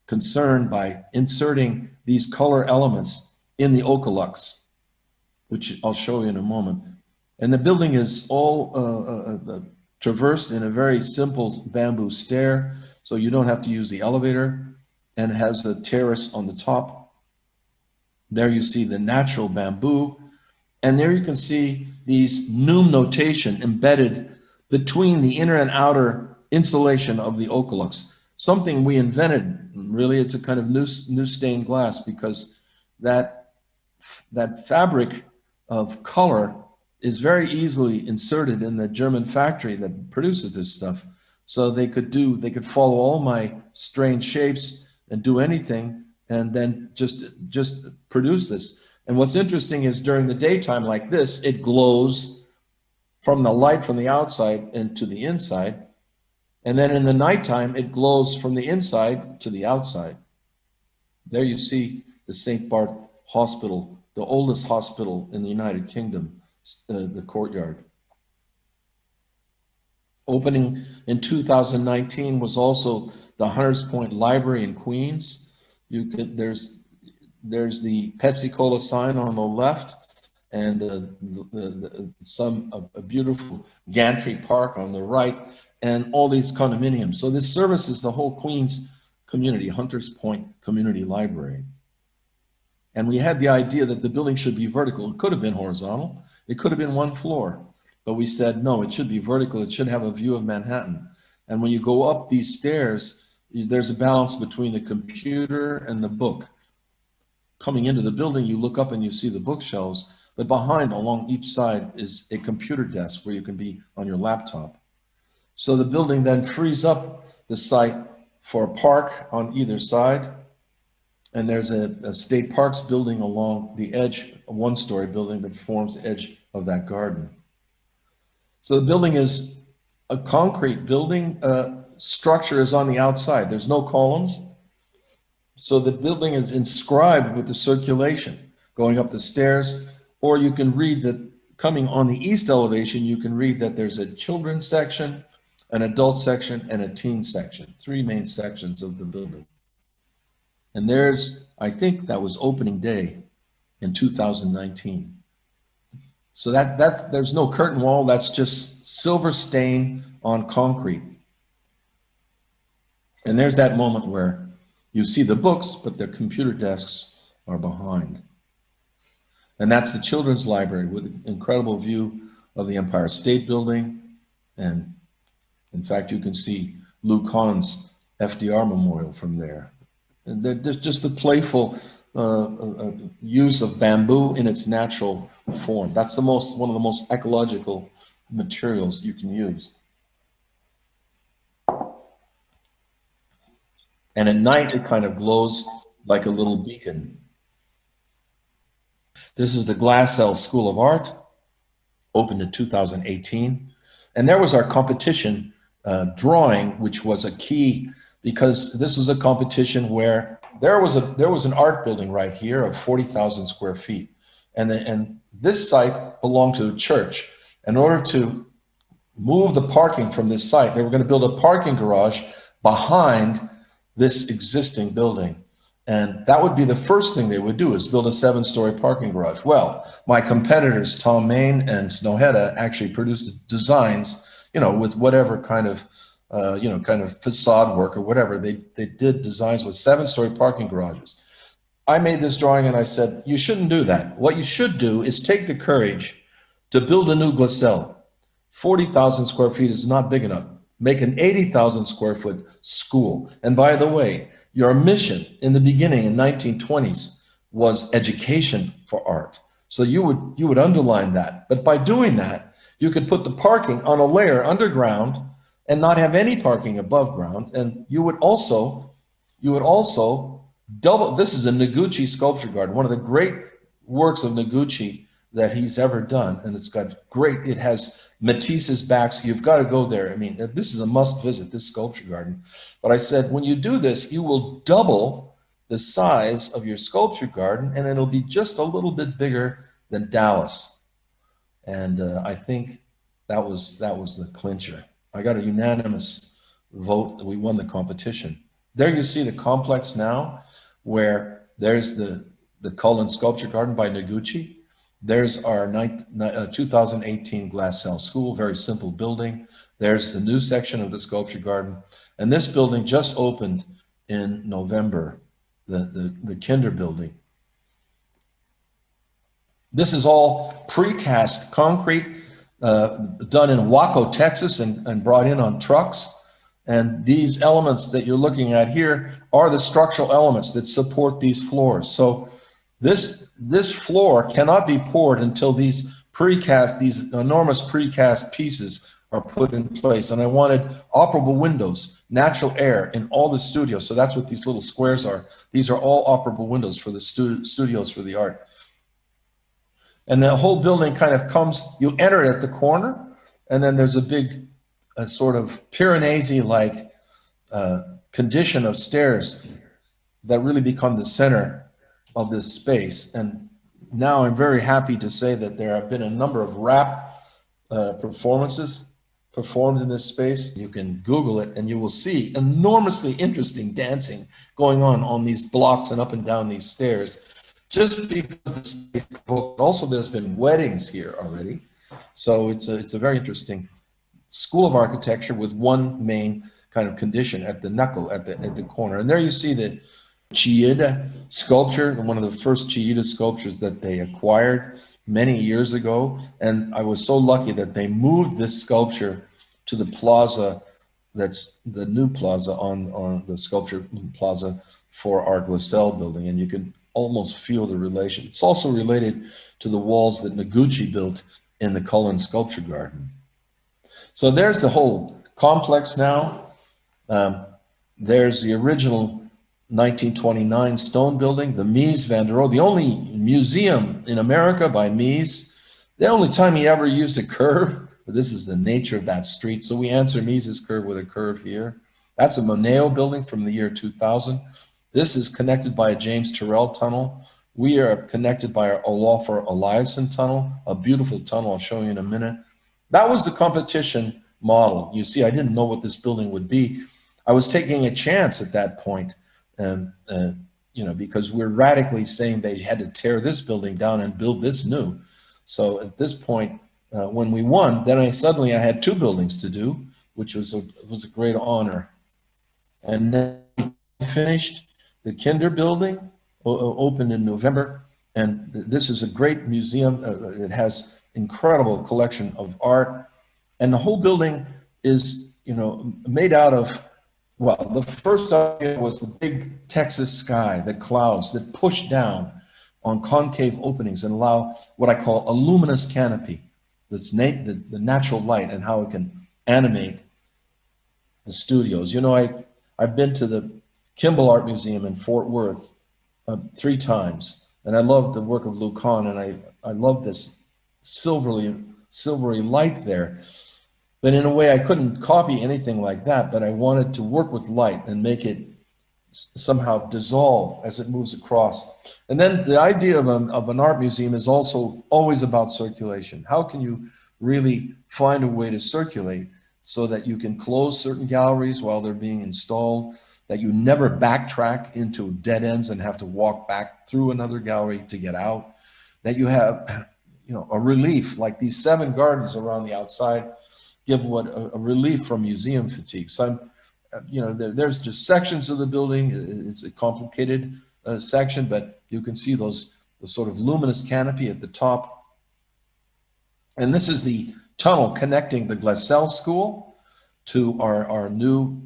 concern by inserting these color elements in the okalux, which I'll show you in a moment. And the building is all traversed in a very simple bamboo stair, so you don't have to use the elevator, and it has a terrace on the top. There you see the natural bamboo, and there you can see these noom notation embedded between the inner and outer insulation of the okalux. Something we invented, really. It's a kind of new stained glass, because that fabric of color is very easily inserted in the German factory that produces this stuff. So they could follow all my strange shapes and do anything, and then just produce this. And what's interesting is during the daytime like this, it glows from the light from the outside into the inside. And then in the nighttime, it glows from the inside to the outside. There you see the St. Barth Hospital, the oldest hospital in the United Kingdom, the courtyard. Opening in 2019 was also the Hunters Point Library in Queens. There's the Pepsi Cola sign on the left, and a beautiful gantry park on the right, and all these condominiums. So this services the whole Queens community, Hunters Point Community Library. And we had the idea that the building should be vertical. It could have been horizontal. It could have been one floor. But we said, no, it should be vertical. It should have a view of Manhattan. And when you go up these stairs, there's a balance between the computer and the book. Coming into the building, you look up and you see the bookshelves, but behind, along each side, is a computer desk where you can be on your laptop. So the building then frees up the site for a park on either side. And there's a state parks building along the edge, a one-story building that forms the edge of that garden. So the building is a concrete building. Structure is on the outside. There's no columns. So the building is inscribed with the circulation going up the stairs, or you can read that coming on the east elevation, you can read that there's a children's section, an adult section, and a teen section, three main sections of the building. And there's, I think that was opening day in 2019. So there's no curtain wall, that's just silver stain on concrete. And there's that moment where you see the books, but the computer desks are behind. And that's the children's library with an incredible view of the Empire State Building. And in fact, you can see Lou Kahn's FDR Memorial from there. And just the playful use of bamboo in its natural form. That's one of the most ecological materials you can use. And at night, it kind of glows like a little beacon. This is the Glassell School of Art, opened in 2018. And there was our competition drawing, which was a key, because this was a competition where there was an art building right here of 40,000 square feet. And this site belonged to a church. In order to move the parking from this site, they were going to build a parking garage behind this existing building. And that would be the first thing they would do, is build a 7-story parking garage. Well, my competitors, Tom Main and Snowhetta, actually produced designs, with whatever kind of, kind of facade work or whatever. They did designs with 7-story parking garages. I made this drawing and I said, you shouldn't do that. What you should do is take the courage to build a new Glassell. 40,000 square feet is not big enough. Make an 80,000 square foot school. And by the way, your mission in the beginning in 1920s was education for art. So you would underline that. But by doing that, you could put the parking on a layer underground and not have any parking above ground. And you would also double. This is a Noguchi sculpture garden, one of the great works of Noguchi that he's ever done. And it's got it has Matisse's backs. You've got to go there. I mean, this is a must visit, this sculpture garden. But I said, when you do this, you will double the size of your sculpture garden, and it'll be just a little bit bigger than Dallas. And I think that was the clincher. I got a unanimous vote that we won the competition. There you see the complex now, where there's the Cullen Sculpture Garden by Noguchi. There's our 2018 Glassell School, very simple building. There's the new section of the Sculpture Garden. And this building just opened in November, the Kinder building. This is all precast concrete done in Waco, Texas, and brought in on trucks. And these elements that you're looking at here are the structural elements that support these floors. So this floor cannot be poured until these enormous precast pieces are put in place. And I wanted operable windows, natural air in all the studios. So that's what these little squares are. These are all operable windows for the studios for the art. And the whole building kind of you enter it at the corner, and then there's a big sort of Piranesi-like condition of stairs that really become the center of this space. And now I'm very happy to say that there have been a number of rap performances performed in this space. You can Google it and you will see enormously interesting dancing going on these blocks and up and down these stairs just because the space provoked. Also, there's been weddings here already. So it's a very interesting school of architecture with one main kind of condition at the knuckle, at the corner. And there you see the Chiyoda sculpture, one of the first Chiyoda sculptures that they acquired many years ago. And I was so lucky that they moved this sculpture to the plaza, that's the new plaza on the sculpture plaza for our Glassell building. And you can almost feel the relation. It's also related to the walls that Noguchi built in the Cullen Sculpture Garden. So there's the whole complex now. There's the original 1929 stone building, the Mies van der Rohe, the only museum in America by Mies. The only time he ever used a curve, but this is the nature of that street. So we answer Mies's curve with a curve here. That's a Moneo building from the year 2000. This is connected by a James Turrell tunnel. We are connected by our Olafur Eliasson tunnel, a beautiful tunnel I'll show you in a minute. That was the competition model. You see, I didn't know what this building would be. I was taking a chance at that point, because we're radically saying they had to tear this building down and build this new. So at this point, when we won, then I had two buildings to do, which was a great honor. And then we finished the Kinder building, opened in November, and this is a great museum. It has incredible collection of art, and the whole building is, made out of, well, the first idea was the big Texas sky, the clouds that push down on concave openings and allow what I call a luminous canopy, the natural light and how it can animate the studios. I've been to the Kimball Art Museum in Fort Worth 3 times, and I love the work of Lou Kahn, and I love this silvery light there. But in a way, I couldn't copy anything like that, but I wanted to work with light and make it somehow dissolve as it moves across. And then the idea of an art museum is also always about circulation. How can you really find a way to circulate so that you can close certain galleries while they're being installed, that you never backtrack into dead ends and have to walk back through another gallery to get out, that you have a relief, like these 7 gardens around the outside give a relief from museum fatigue. So there's just sections of the building. It's a complicated section, but you can see the sort of luminous canopy at the top. And this is the tunnel connecting the Glassell School to our new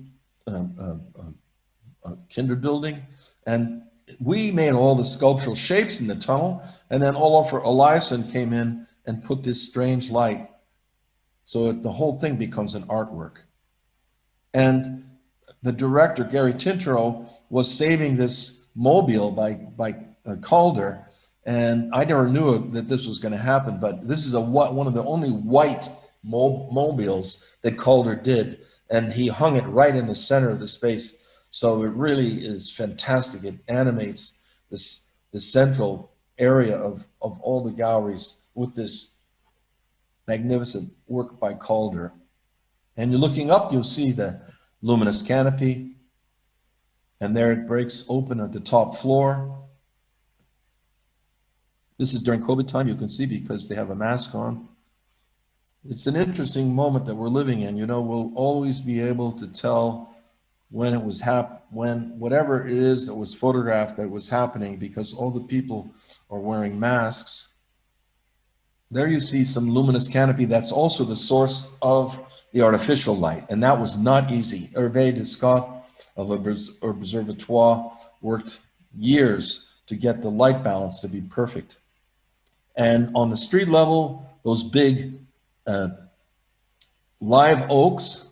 Kinder building. And we made all the sculptural shapes in the tunnel, and then Olafur Eliasson came in and put this strange light, so the whole thing becomes an artwork. And the director, Gary Tintereau, was saving this mobile by Calder, and I never knew that this was going to happen, but this is one of the only white mobiles that Calder did, and he hung it right in the center of the space. So it really is fantastic. It animates the central area of all the galleries with this magnificent work by Calder. And you're looking up, you'll see the luminous canopy, and there it breaks open at the top floor. This is during COVID time, you can see, because they have a mask on. It's an interesting moment that we're living in. We'll always be able to tell when it was when whatever it is that was photographed that was happening, because all the people are wearing masks. There you see some luminous canopy. That's also the source of the artificial light, and that was not easy. Hervé de Scott of Observatoire worked years to get the light balance to be perfect. And on the street level, those big live oaks,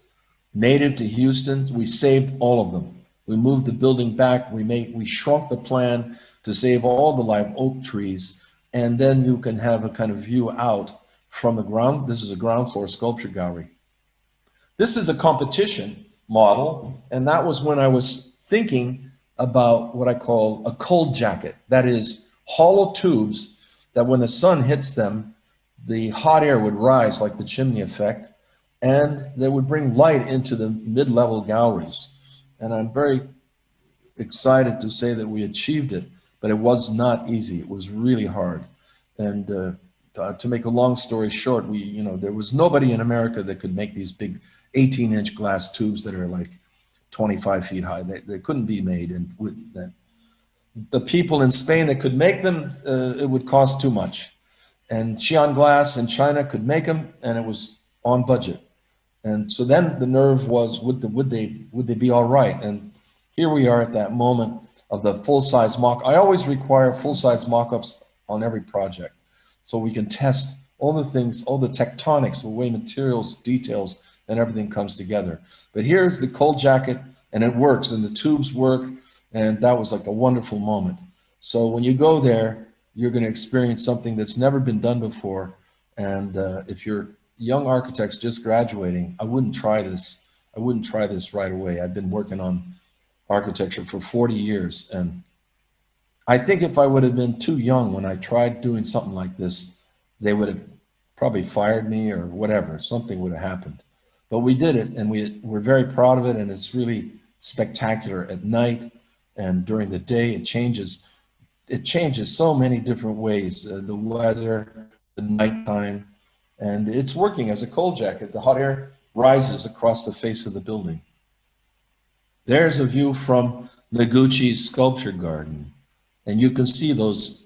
native to Houston, we saved all of them. We moved the building back. We shrunk the plan to save all the live oak trees, and then you can have a kind of view out from the ground. This is a ground floor sculpture gallery. This is a competition model, and that was when I was thinking about what I call a cold jacket. That is hollow tubes that when the sun hits them, the hot air would rise like the chimney effect, and they would bring light into the mid-level galleries. And I'm very excited to say that we achieved it. but it was not easy. It was really hard. And to make a long story short, there was nobody in America that could make these big 18-inch glass tubes that are like 25 feet high. They couldn't be made. And with that, the people in Spain that could make them, it would cost too much. And Xi'an Glass in China could make them, and it was on budget. And so then the nerve was, would they be all right? And here we are at that moment of the full-size mock. I always require full-size mock-ups on every project, so we can test all the things, all the tectonics, the way materials, details, and everything comes together. But here's the cold jacket, and it works, and the tubes work, and that was like a wonderful moment. So when you go there, you're going to experience something that's never been done before. And if you're young architects just graduating, I wouldn't try this. I wouldn't try this right away. I've been working on architecture for 40 years. And I think if I would have been too young when I tried doing something like this, they would have probably fired me or whatever. Something would have happened. But we did it, and we're very proud of it. And it's really spectacular at night and during the day. It changes so many different ways, the weather, the nighttime, and it's working as a cold jacket. The hot air rises across the face of the building. There's a view from Noguchi's sculpture garden, and you can see those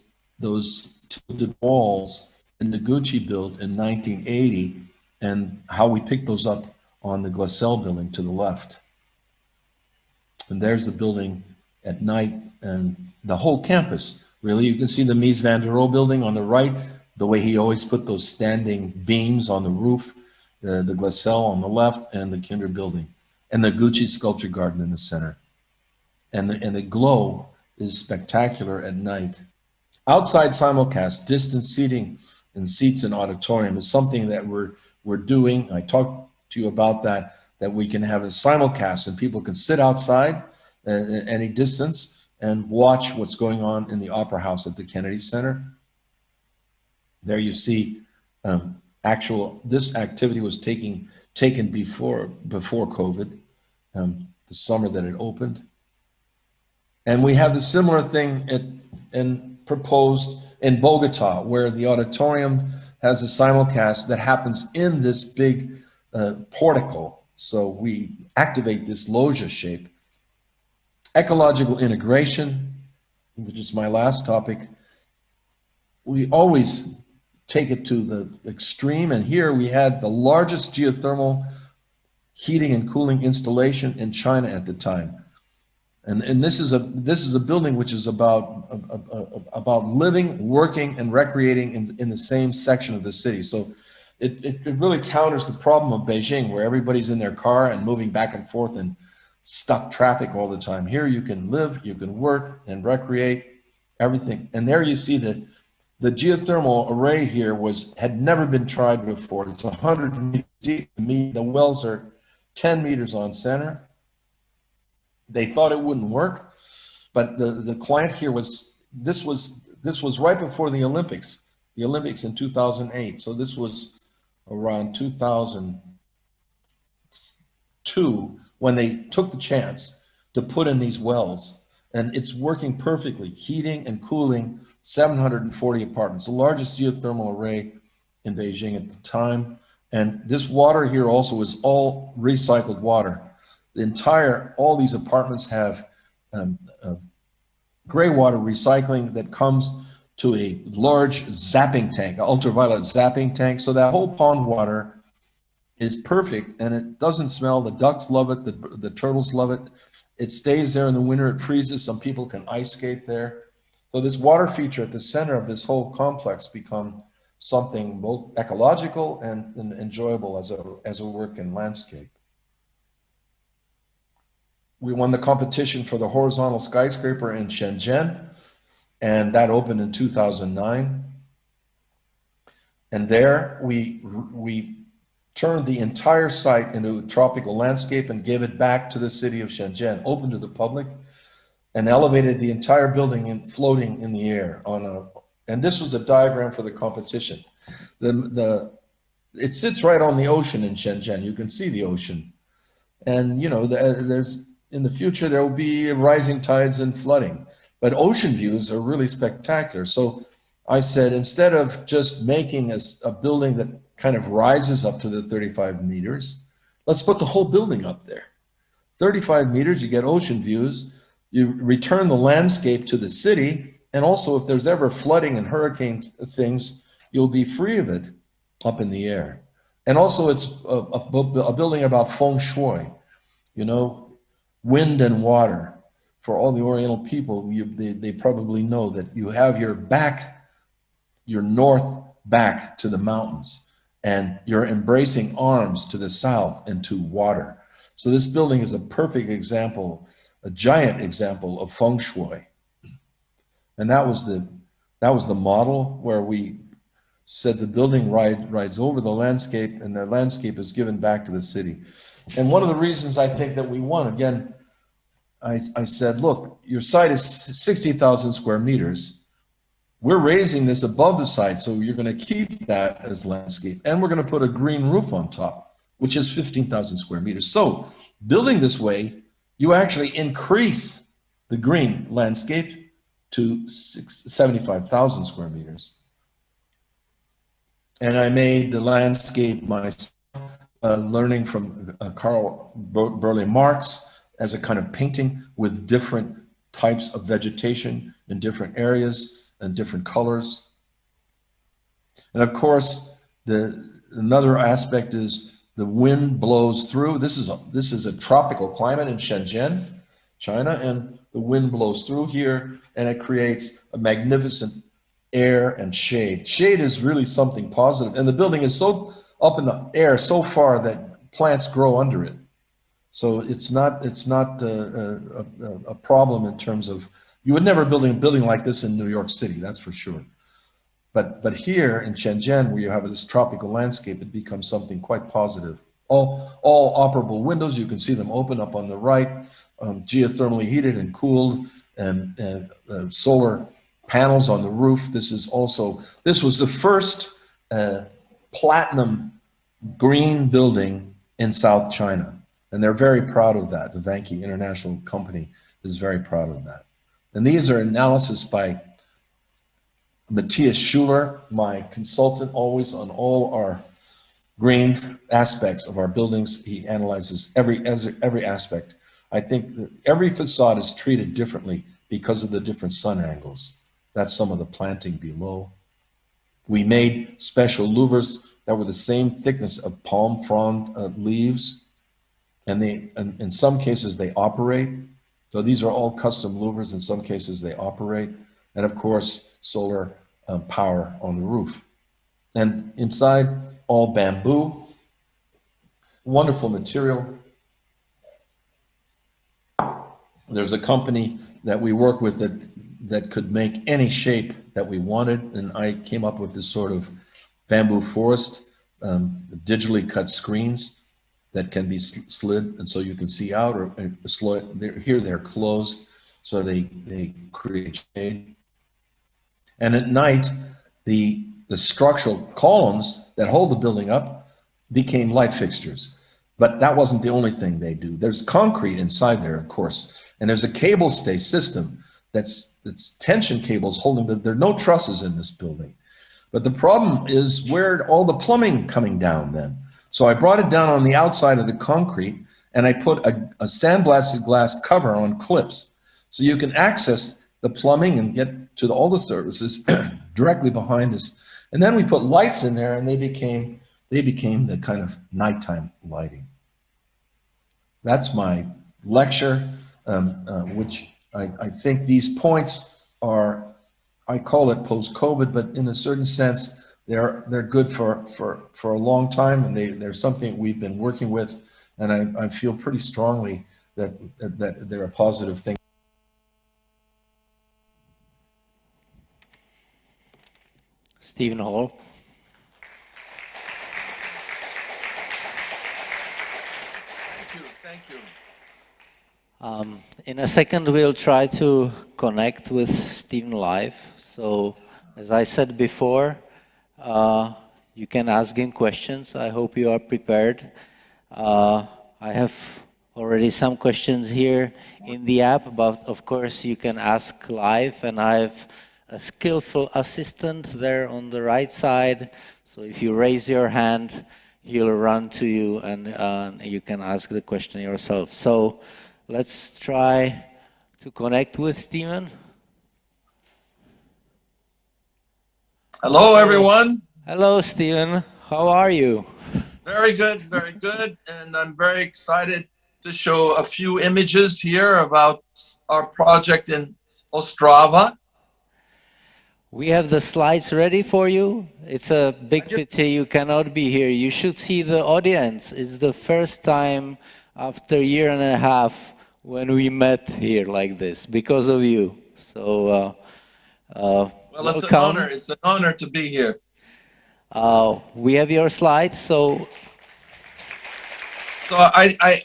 tilted walls that Noguchi built in 1980 and how we picked those up on the Glassell building to the left. And there's the building at night, and the whole campus, really. You can see the Mies van der Rohe building on the right, the way he always put those standing beams on the roof, the Glassell on the left, and the Kinder building, and the Gucci sculpture garden in the center. And the glow is spectacular at night. Outside simulcast, distance seating and seats in auditorium is something that we're doing. I talked to you about that we can have a simulcast and people can sit outside at any distance and watch what's going on in the Opera House at the Kennedy Center. There you see this activity was taken before COVID, the summer that it opened. And we have the similar thing proposed in Bogota, where the auditorium has a simulcast that happens in this big portico. So we activate this loggia shape. Ecological integration, which is my last topic. We always take it to the extreme, and here we had the largest geothermal heating and cooling installation in China at the time. And this is a building which is about living, working, and recreating in the same section of the city. So it really counters the problem of Beijing, where everybody's in their car and moving back and forth and stuck traffic all the time. Here you can live, you can work and recreate, everything. And there you see the geothermal array here had never been tried before. It's 100 meters deep. The wells are 10 meters on center. They thought it wouldn't work, but the client here this was right before the Olympics in 2008. So this was around 2002 when they took the chance to put in these wells, and it's working perfectly, heating and cooling 740 apartments, the largest geothermal array in Beijing at the time. And this water here also is all recycled water. All these apartments have gray water recycling that comes to a large zapping tank, an ultraviolet zapping tank. So that whole pond water is perfect, and it doesn't smell. The ducks love it. The turtles love it. It stays there in the winter. It freezes. Some people can ice skate there. So this water feature at the center of this whole complex become something both ecological and enjoyable as a work in landscape. We won the competition for the horizontal skyscraper in Shenzhen, and that opened in 2009. And there we turned the entire site into a tropical landscape and gave it back to the city of Shenzhen, open to the public, and elevated the entire building and floating in the air and this was a diagram for the competition. It sits right on the ocean in Shenzhen. You can see the ocean. And in the future, there will be rising tides and flooding. But ocean views are really spectacular. So I said, instead of just making a building that kind of rises up to the 35 meters, let's put the whole building up there. 35 meters, you get ocean views, you return the landscape to the city, and also if there's ever flooding and hurricanes things, you'll be free of it up in the air. And also it's a building about feng shui, you know, wind and water. For all the Oriental people, they probably know that you have your north back to the mountains, and you're embracing arms to the south and to water. So this building is a perfect example, a giant example of feng shui. And that was the model where we said the building rides over the landscape, and the landscape is given back to the city. And one of the reasons I think that we won, again, I said, look, your site is 60,000 square meters. We're raising this above the site, so you're going to keep that as landscape. And we're going to put a green roof on top, which is 15,000 square meters. So building this way, you actually increase the green landscape to 75,000 square meters. And I made the landscape myself, learning from Karl Burle Marx, as a kind of painting with different types of vegetation in different areas and different colors. And of course, another aspect is the wind blows through. This is a tropical climate in Shenzhen, China, and the wind blows through here, and it creates a magnificent air and shade. Shade is really something positive, and the building is so up in the air so far that plants grow under it. So it's not a problem in terms of, you would never build a building like this in New York City, that's for sure. But here in Shenzhen, where you have this tropical landscape, it becomes something quite positive. All operable windows, you can see them open up on the right, geothermally heated and cooled, and solar panels on the roof. This was the first platinum green building in South China. And they're very proud of that. The Vanke International Company is very proud of that. And these are analysis by Matthias Schuler, my consultant always on all our green aspects of our buildings. He analyzes every aspect. I think that every facade is treated differently because of the different sun angles. That's some of the planting below. We made special louvers that were the same thickness of palm frond leaves. And in some cases they operate. So these are all custom louvers. In some cases they operate. And of course, solar power on the roof. And inside, all bamboo. Wonderful material. There's a company that we work with that could make any shape that we wanted. And I came up with this sort of bamboo forest, digitally cut screens that can be slid, and so you can see out, or here they're closed, so they create shade. And at night, the structural columns that hold the building up became light fixtures. But that wasn't the only thing they do. There's concrete inside there, of course, and there's a cable stay system that's tension cables holding there are no trusses in this building. But the problem is where all the plumbing coming down then. So I brought it down on the outside of the concrete, and I put a sandblasted glass cover on clips. So you can access the plumbing and get to all the services directly behind this. And then we put lights in there, and they became the kind of nighttime lighting. That's my lecture, which I think these points are, I call it post-COVID, but in a certain sense, they're good for a long time, and they're something we've been working with, and I feel pretty strongly that they're a positive thing. Stephen Hall. Thank you. In a second, we'll try to connect with Stephen live. So, as I said before, you can ask him questions. I hope you are prepared. I have already some questions here in the app, but of course you can ask live, and I have a skillful assistant there on the right side. So if you raise your hand, he'll run to you and you can ask the question yourself. So let's try to connect with Steven. Hello, everyone. Hello, Steven. How are you? Very good, very good. And I'm very excited to show a few images here about our project in Ostrava. We have the slides ready for you. It's a big pity you cannot be here. You should see the audience. It's the first time after a year and a half when we met here like this because of you. So Well, welcome. it's an honor. It's an honor to be here. We have your slides, so I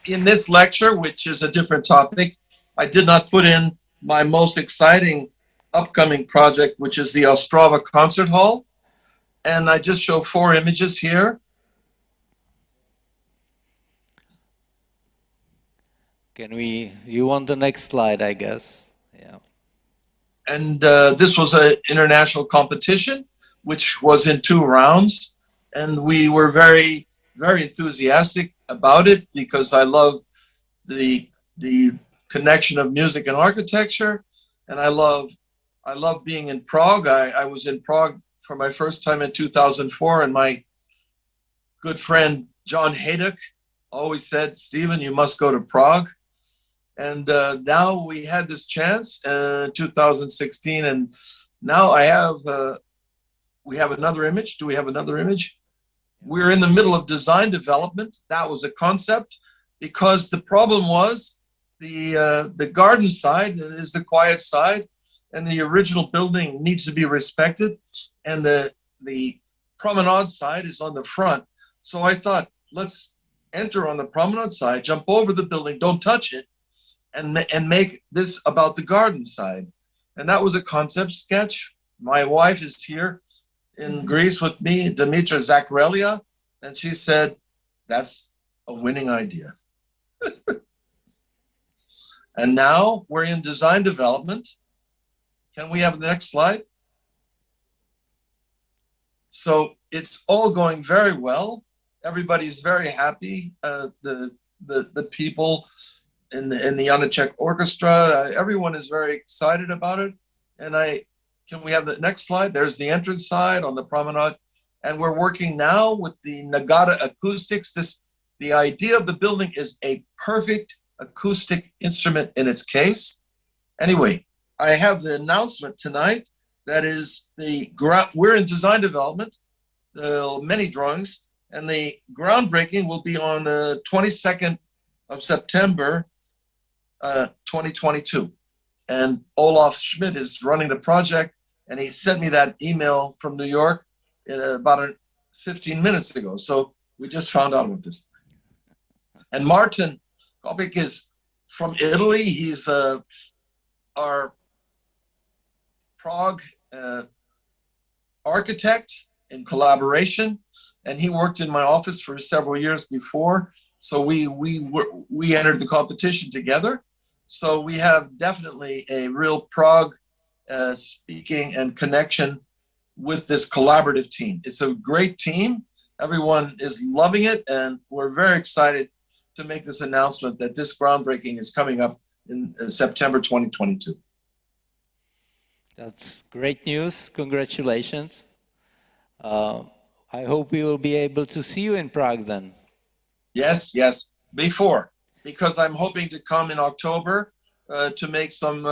in this lecture, which is a different topic, I did not put in my most exciting upcoming project, which is the Ostrava Concert Hall. And I just show 4 images here. you want the next slide, I guess. Yeah. And this was an international competition, which was in 2 rounds. And we were very, very enthusiastic about it because I love the connection of music and architecture. And I love being in Prague. I was in Prague for my first time in 2004, and my good friend John Hayduk always said, "Stephen, you must go to Prague." And now we had this chance in 2016, and now we have another image. Do we have another image? We're in the middle of design development. That was a concept because the problem was the garden side is the quiet side, and the original building needs to be respected, and the promenade side is on the front. So I thought, let's enter on the promenade side, jump over the building, don't touch it, and make this about the garden side. And that was a concept sketch. My wife is here in Greece with me, Dimitra Zakarelia, and she said, that's a winning idea. And now we're in design development. Can we have the next slide? So it's all going very well. Everybody's very happy. The people in the Janáček Orchestra, everyone is very excited about it. And can we have the next slide? There's the entrance side on the promenade. And we're working now with the Nagata acoustics. The idea of the building is a perfect acoustic instrument in its case. Anyway, I have the announcement tonight. That is we're in design development, many drawings, and the groundbreaking will be on the 22nd of September, 2022. And Olaf Schmidt is running the project, and he sent me that email from New York about 15 minutes ago. So we just found out about this. And Martin Kopik is from Italy. He's our Prague architect in collaboration, and he worked in my office for several years before. So we entered the competition together. So we have definitely a real Prague speaking and connection with this collaborative team. It's a great team. Everyone is loving it, and we're very excited to make this announcement that this groundbreaking is coming up in September 2022. That's great news. Congratulations. I hope we will be able to see you in Prague then. Yes, because I'm hoping to come in October to make some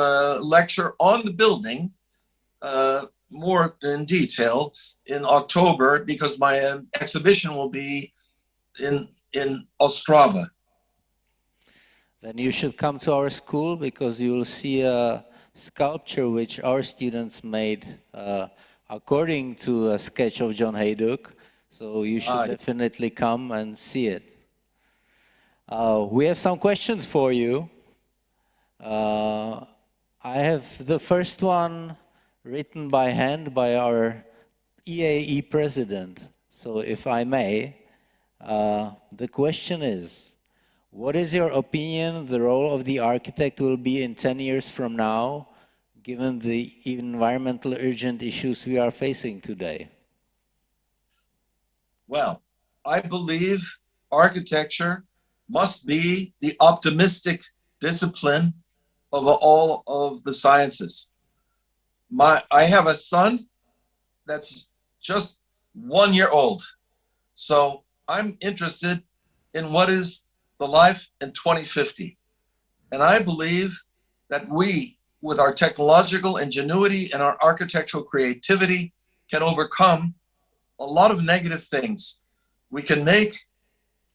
lecture on the building more in detail in October, because my exhibition will be in Ostrava. Then you should come to our school, because you will see a sculpture which our students made according to a sketch of John Hayduk. So you should definitely come and see it. We have some questions for you. I have the first one written by hand by our EAE president. So if I may, the question is, What is your opinion the role of the architect will be in 10 years from now, given the environmental urgent issues we are facing today? Well, I believe architecture must be the optimistic discipline of all of the sciences. I have a son that's just 1 year old. So I'm interested in what is the life in 2050. And I believe that we, with our technological ingenuity and our architectural creativity, can overcome a lot of negative things. We can make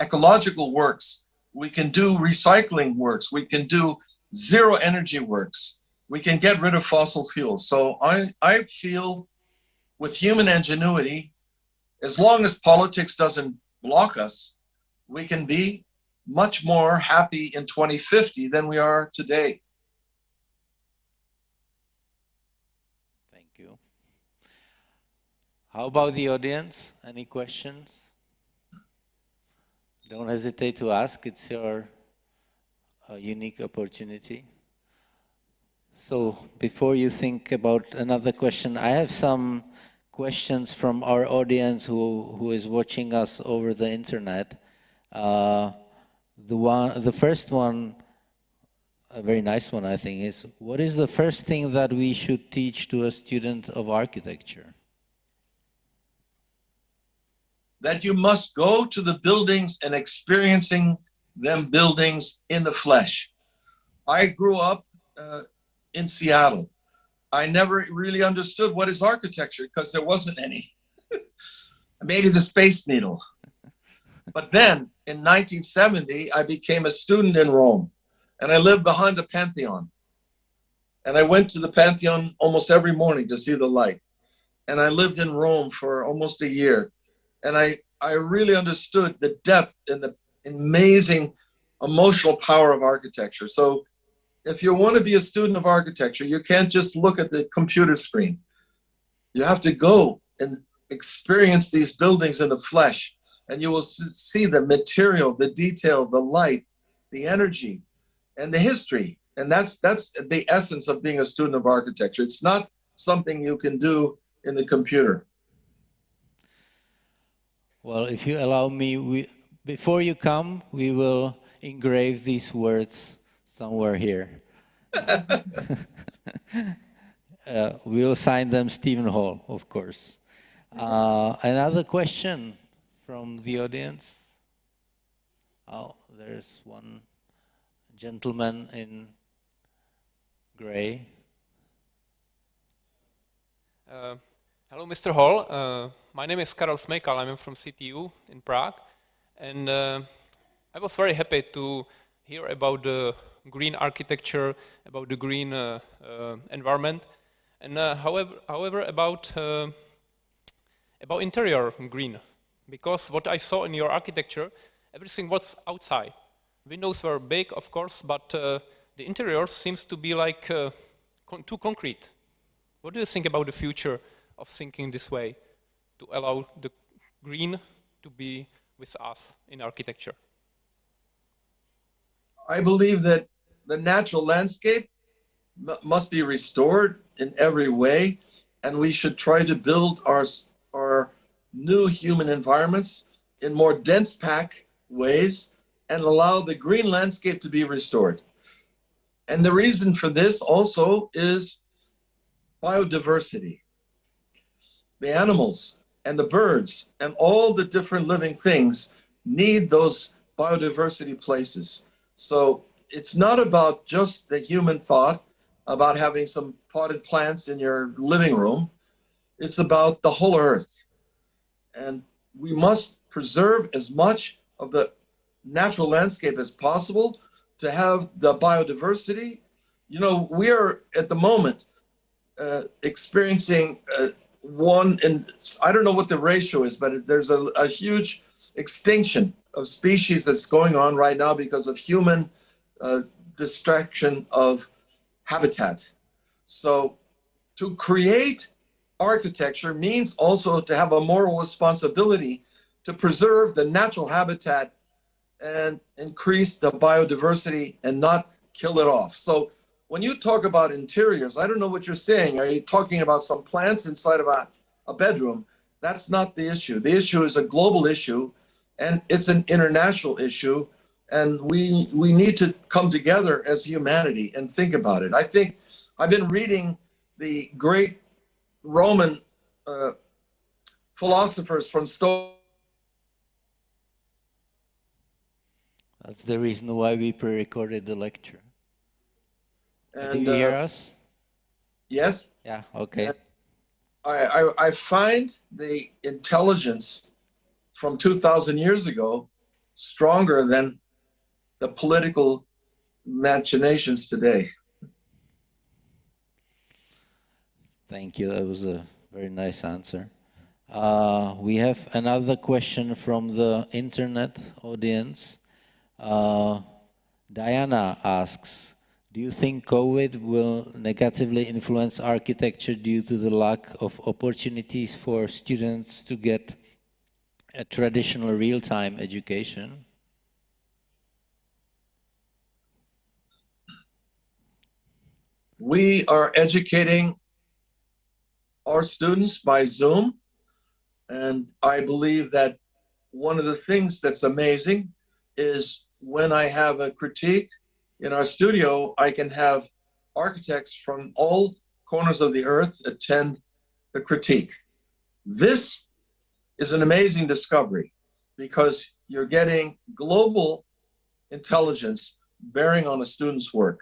ecological works. We can do recycling works. We can do zero energy works. We can get rid of fossil fuels. So I feel with human ingenuity, as long as politics doesn't block us, we can be much more happy in 2050 than we are today. Thank you. How about the audience? Any questions? Don't hesitate to ask. It's your unique opportunity. So before you think about another question, I have some questions from our audience who is watching us over the internet. The first one, a very nice one, I think, is what is the first thing that we should teach to a student of architecture? That you must go to the buildings and experiencing them buildings in the flesh. I grew up in Seattle. I never really understood what is architecture because there wasn't any. Maybe the Space Needle. But then in 1970, I became a student in Rome and I lived behind the Pantheon. And I went to the Pantheon almost every morning to see the light. And I lived in Rome for almost a year. And I really understood the depth and the amazing emotional power of architecture. So if you want to be a student of architecture, you can't just look at the computer screen. You have to go and experience these buildings in the flesh, and you will see the material, the detail, the light, the energy, and the history. And that's the essence of being a student of architecture. It's not something you can do in the computer. Well, if you allow me, before you come, we will engrave these words somewhere here. We'll sign them Stephen Hall, of course. Another question from the audience? Oh, there's one gentleman in gray. Hello, Mr. Hall. My name is Karel Smejkal. I'm from CTU in Prague. And I was very happy to hear about the green architecture, about the green environment, and however about interior green, because what I saw in your architecture, everything was outside. Windows were big, of course, but the interior seems to be like too concrete. What do you think about the future of thinking this way, to allow the green to be with us in architecture? I believe that the natural landscape must be restored in every way, and we should try to build our new human environments in more dense pack ways and allow the green landscape to be restored. And the reason for this also is biodiversity. The animals and the birds and all the different living things need those biodiversity places. So it's not about just the human thought about having some potted plants in your living room. It's about the whole earth. And we must preserve as much of the natural landscape as possible to have the biodiversity. You know, we are at the moment experiencing one, and I don't know what the ratio is, but there's a huge extinction of species that's going on right now because of human destruction of habitat. So to create architecture means also to have a moral responsibility to preserve the natural habitat and increase the biodiversity and not kill it off. So when you talk about interiors, I don't know what you're saying. Are you talking about some plants inside of a bedroom? That's not the issue. The issue is a global issue, and it's an international issue. And we need to come together as humanity and think about it. I think I've been reading the great Roman philosophers from Stoicism. That's the reason why we pre-recorded the lecture. Do And you hear us? yes, Yeah, okay. I find the intelligence from 2,000 years ago stronger than the political machinations today. Thank you. That was a very nice answer. We have another question from the internet audience. Diana asks, do you think COVID will negatively influence architecture due to the lack of opportunities for students to get a traditional real-time education? We are educating our students by Zoom, and I believe that one of the things that's amazing is when I have a critique in our studio, I can have architects from all corners of the earth attend the critique. This is an amazing discovery because you're getting global intelligence bearing on a student's work.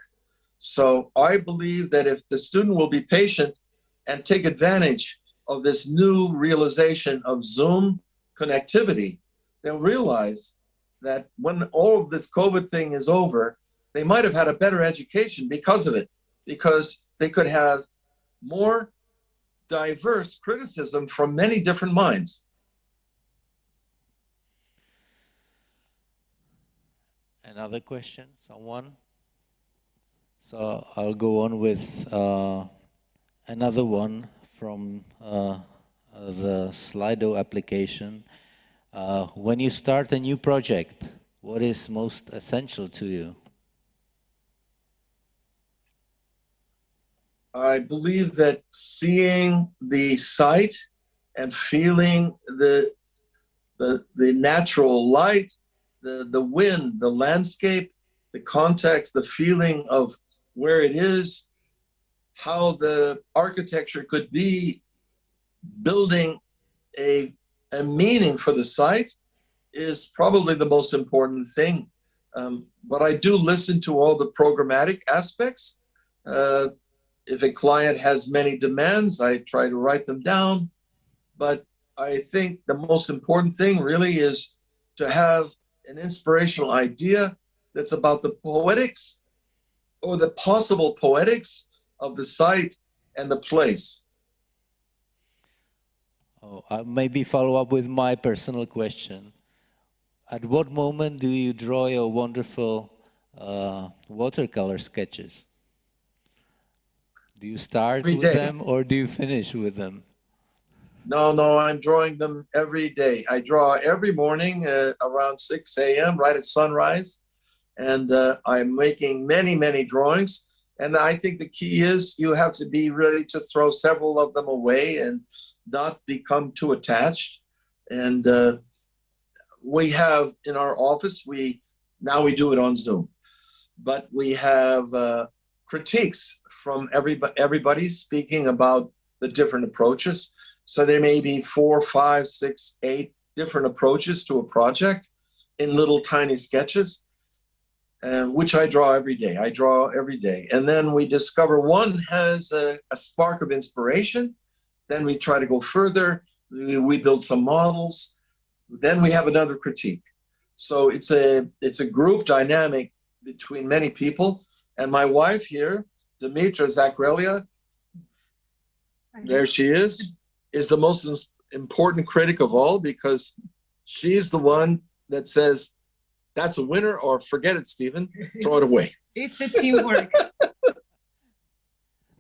So I believe that if the student will be patient and take advantage of this new realization of Zoom connectivity, they'll realize that when all of this COVID thing is over, they might have had a better education because of it, because they could have more diverse criticism from many different minds. Another question, someone? So I'll go on with another one from the Slido application. When you start a new project, what is most essential to you? I believe that seeing the site and feeling the natural light, the wind, the landscape, the context, the feeling of where it is, how the architecture could be building a meaning for the site is probably the most important thing. But I do listen to all the programmatic aspects. If a client has many demands, I try to write them down. But I think the most important thing really is to have an inspirational idea that's about the poetics or the possible poetics of the site and the place. Oh, I'll maybe follow up with my personal question. At what moment do you draw your wonderful watercolor sketches? Do you start with them or do you finish with them? No, I'm drawing them every day. I draw every morning around 6 a.m., right at sunrise. And I'm making many drawings. And I think the key is you have to be ready to throw several of them away and not become too attached. And we have in our office, now we do it on Zoom, but we have critiques from everybody speaking about the different approaches. So there may be 4, 5, 6, 8 different approaches to a project in little tiny sketches, which I draw every day. And then we discover one has a spark of inspiration. Then we try to go further. We build some models. Then we have another critique. So it's a group dynamic between many people. And my wife here, Dimitra Zakrelia, there she is the most important critic of all, because she's the one that says, that's a winner, or forget it, Stephen, throw it away. It's a teamwork.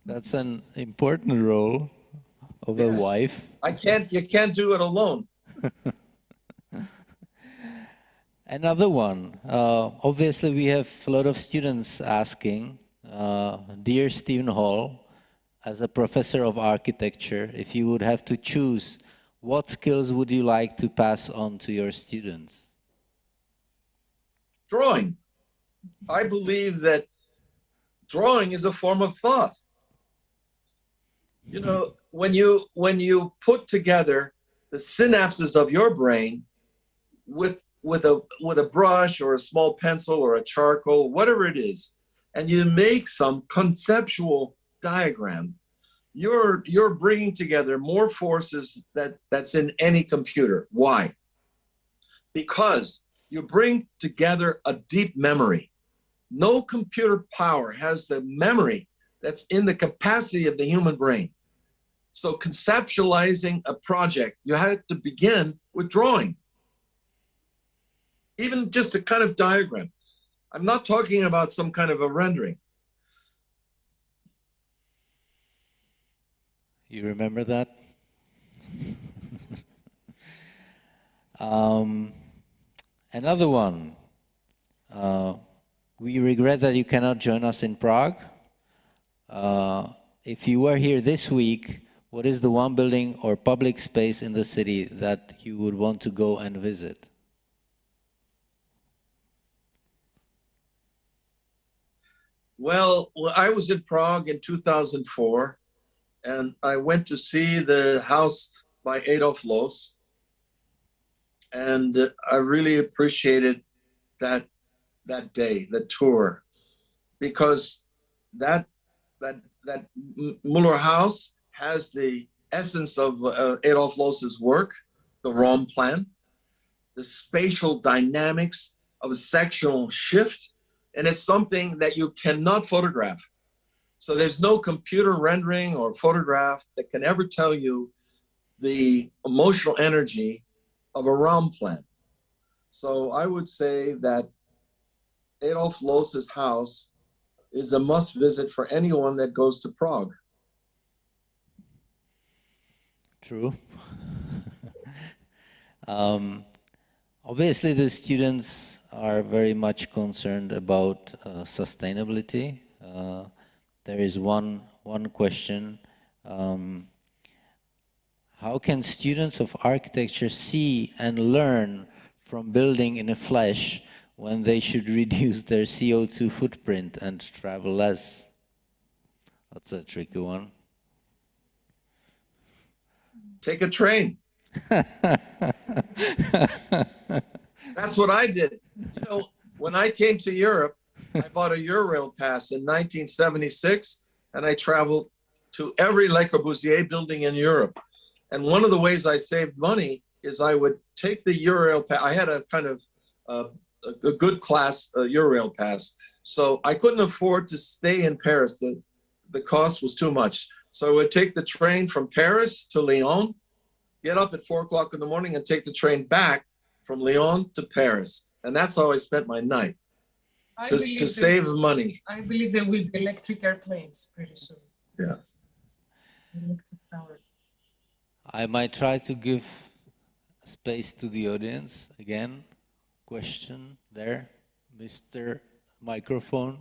That's an important role of a wife. You can't do it alone. Another one. Obviously, we have a lot of students asking, dear Stephen Hall, as a professor of architecture, if you would have to choose, what skills would you like to pass on to your students? Drawing. I believe that drawing is a form of thought. You know, when you put together the synapses of your brain with a brush or a small pencil or a charcoal, whatever it is, and you make some conceptual diagram, you're bringing together more forces that's in any computer. Why? Because you bring together a deep memory. No computer power has the memory that's in the capacity of the human brain. So conceptualizing a project, you had to begin with drawing. Even just a kind of diagram. I'm not talking about some kind of a rendering. You remember that? Another one. We regret that you cannot join us in Prague. If you were here this week, what is the one building or public space in the city that you would want to go and visit? Well, I was in Prague in 2004, and I went to see the house by Adolf Loos, and I really appreciated that day, the tour, because that Muller house has the essence of Adolf Loos's work, the ROM plan, the spatial dynamics of a sectional shift, and it's something that you cannot photograph. So there's no computer rendering or photograph that can ever tell you the emotional energy of a ROM plan. So I would say that Adolf Loos's house is a must visit for anyone that goes to Prague. True. Obviously, the students are very much concerned about sustainability. There is one question. How can students of architecture see and learn from building in the flesh when they should reduce their CO2 footprint and travel less? That's a tricky one. Take a train. That's what I did. You know, when I came to Europe, I bought a Eurail pass in 1976, and I traveled to every Le Corbusier building in Europe. And one of the ways I saved money is I would take the Eurail pass. I had a kind of a good class Eurail pass, so I couldn't afford to stay in Paris. The cost was too much. So I would take the train from Paris to Lyon, get up at 4 o'clock in the morning, and take the train back from Lyon to Paris. And that's how I spent my night, to save money. I believe there will be electric airplanes pretty soon. Yeah. Electric power. I might try to give space to the audience. Again, question there, Mr. Microphone.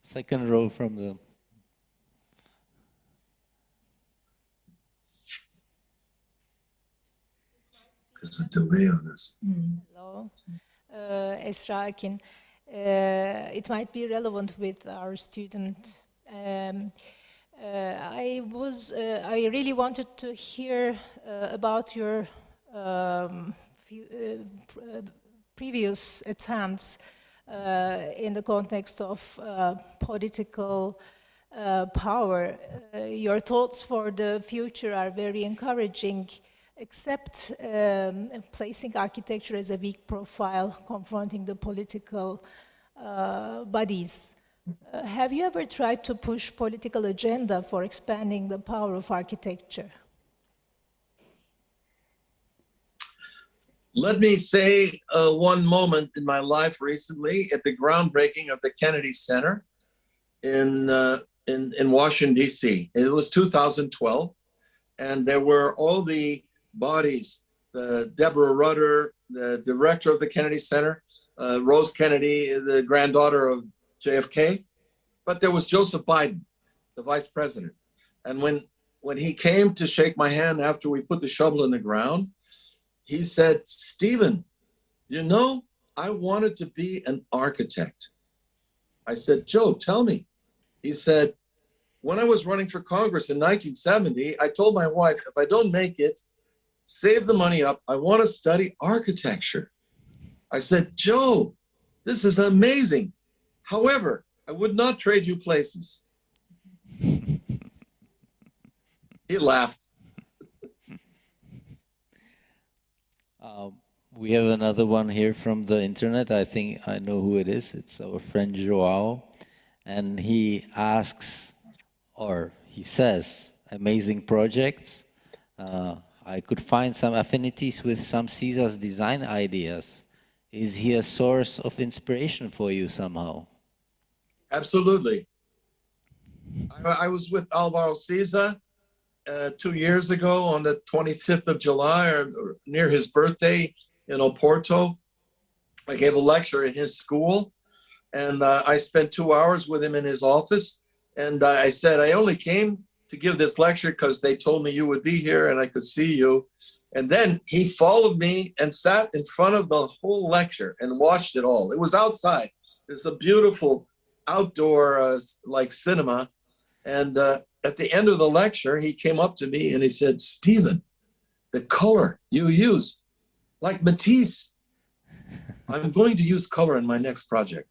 Second row from the... There's a delay on this. Hello, s.r.o. It might be relevant with our student. I really wanted to hear about your previous attempts in the context of political power. Your thoughts for the future are very encouraging, except placing architecture as a weak profile, confronting the political bodies. Have you ever tried to push political agenda for expanding the power of architecture? Let me say one moment in my life recently at the groundbreaking of the Kennedy Center in Washington, D.C. It was 2012. and there were all the bodies, Deborah Rutter, the director of the Kennedy Center, Rose Kennedy, the granddaughter of JFK, but there was Joseph Biden, the vice president. And when he came to shake my hand after we put the shovel in the ground, he said, "Stephen, you know, I wanted to be an architect." I said, "Joe, tell me." He said, "When I was running for Congress in 1970, I told my wife, if I don't make it, save the money up, I want to study architecture." I said, "Joe, this is amazing. However, I would not trade you places." He laughed. We have another one here from the internet. I think I know who it is. It's our friend Joao. And he asks, or he says, amazing projects. I could find some affinities with some Caesar's design ideas. Is he a source of inspiration for you somehow? Absolutely. I was with Alvaro Caesar 2 years ago on the 25th of July, or near his birthday in Oporto. I gave a lecture in his school, and I spent 2 hours with him in his office. And I said, I only came to give this lecture because they told me you would be here and I could see you. And then he followed me and sat in front of the whole lecture and watched it all. It was outside. It's a beautiful outdoor like cinema. And at the end of the lecture, he came up to me and he said, "Stephen, the color you use, like Matisse, I'm going to use color in my next project."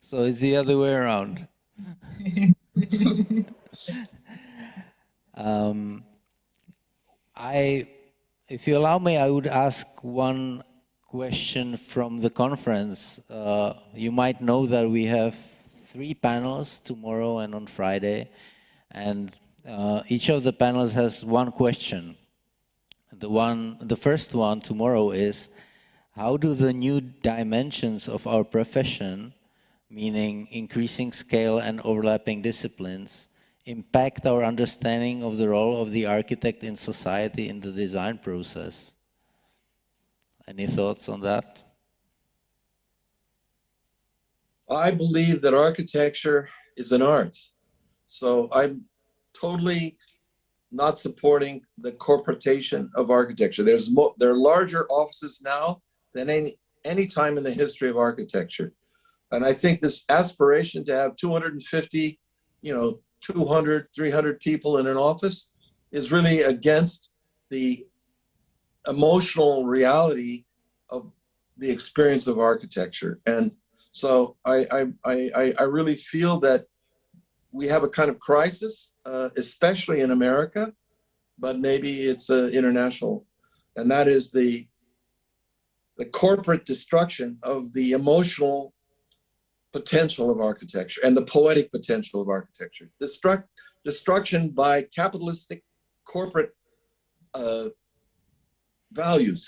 So it's the other way around. If you allow me, I would ask one question from the conference. You might know that we have 3 panels tomorrow and on Friday, and each of the panels has one question. The first one tomorrow is, how do the new dimensions of our profession, meaning increasing scale and overlapping disciplines, impact our understanding of the role of the architect in society in the design process? Any thoughts on that? I believe that architecture is an art. So I'm totally not supporting the corporatization of architecture. There are larger offices now than any time in the history of architecture. And I think this aspiration to have 250, 200, 300 people in an office is really against the emotional reality of the experience of architecture. And so I really feel that we have a kind of crisis, especially in America, but maybe it's international. And that is the corporate destruction of the emotional potential of architecture and the poetic potential of architecture. Destruction by capitalistic corporate values.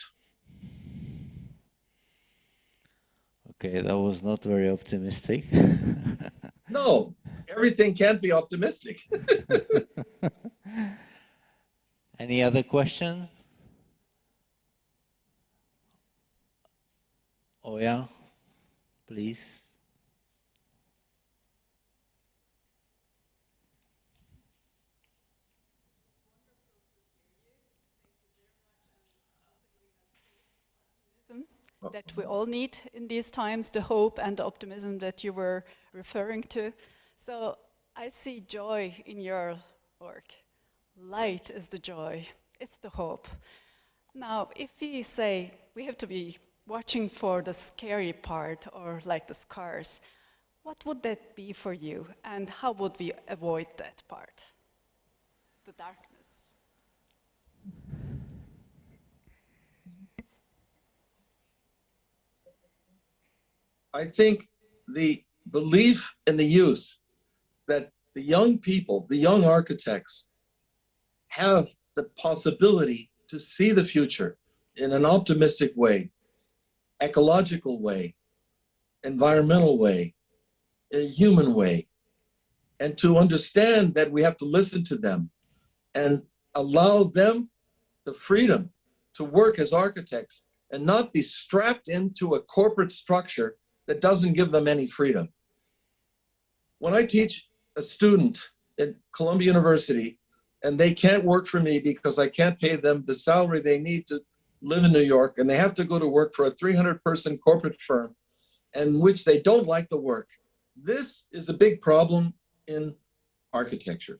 Okay, that was not very optimistic. No, everything can't be optimistic. Any other question? Oh yeah, please. That we all need in these times, the hope and the optimism that you were referring to. So I see joy in your work. Light is the joy, it's the hope. Now, if we say we have to be watching for the scary part or like the scars, what would that be for you? And how would we avoid that part? The darkness. I think the belief in the youth that the young people, the young architects, have the possibility to see the future in an optimistic way, ecological way, environmental way, a human way, and to understand that we have to listen to them and allow them the freedom to work as architects and not be strapped into a corporate structure that doesn't give them any freedom. When I teach a student at Columbia University and they can't work for me because I can't pay them the salary they need to live in New York, and they have to go to work for a 300-person corporate firm in which they don't like the work, this is a big problem in architecture.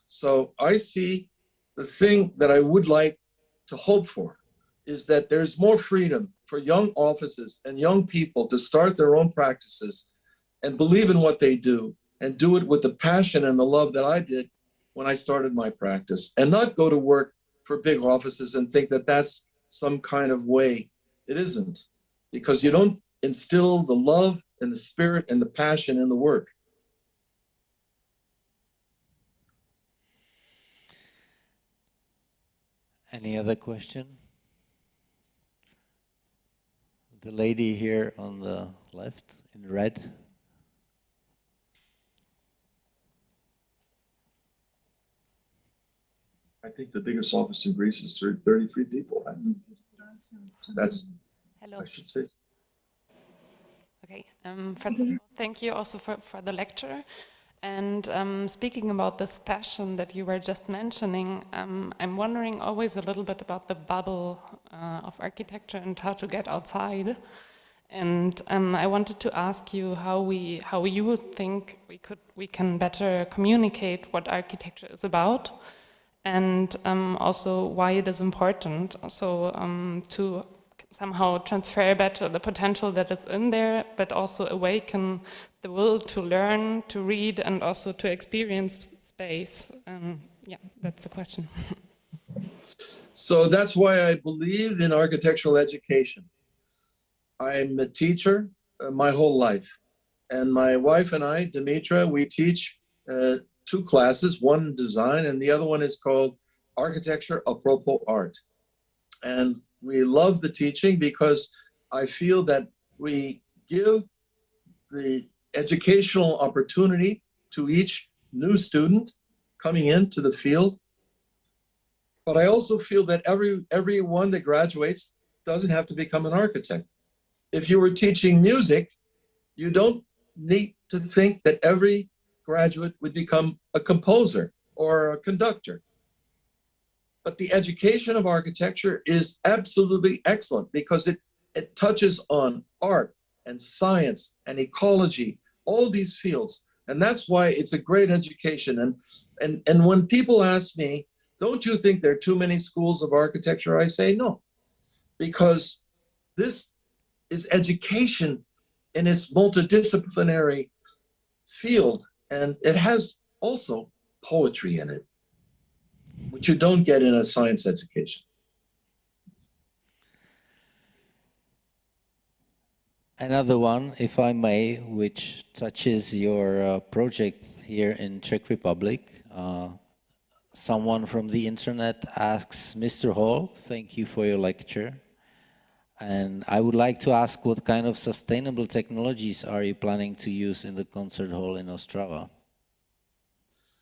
So I see the thing that I would like to hope for is that there's more freedom for young offices and young people to start their own practices and believe in what they do and do it with the passion and the love that I did when I started my practice, and not go to work for big offices and think that that's some kind of way. It isn't, because you don't instill the love and the spirit and the passion in the work. Any other question? The lady here on the left in red. I think the biggest office in Greece is 33 people. That's, Hello. I should say. Okay. First of all, thank you also for the lecture. And speaking about this passion that you were just mentioning, I'm wondering always a little bit about the bubble of architecture and how to get outside. And I wanted to ask you how you would think we can better communicate what architecture is about, and also why it is important. So to somehow transfer better the potential that is in there, but also awaken the will to learn, to read, and also to experience space. Yeah, that's the question. So that's why I believe in architectural education. I'm a teacher my whole life. And my wife and I, Dimitra, we teach 2 classes, one design and the other one is called Architecture Apropos Art. And we love the teaching because I feel that we give the educational opportunity to each new student coming into the field. But I also feel that everyone that graduates doesn't have to become an architect. If you were teaching music, you don't need to think that every graduate would become a composer or a conductor. But the education of architecture is absolutely excellent because it touches on art and science and ecology, all these fields. And that's why it's a great education. And when people ask me, don't you think there are too many schools of architecture? I say no, because this is education in its multidisciplinary field. And it has also poetry in it, which you don't get in a science education. Another one, if I may, which touches your project here in Czech Republic. Someone from the internet asks, Mr. Hall, thank you for your lecture. And I would like to ask, what kind of sustainable technologies are you planning to use in the concert hall in s.r.o?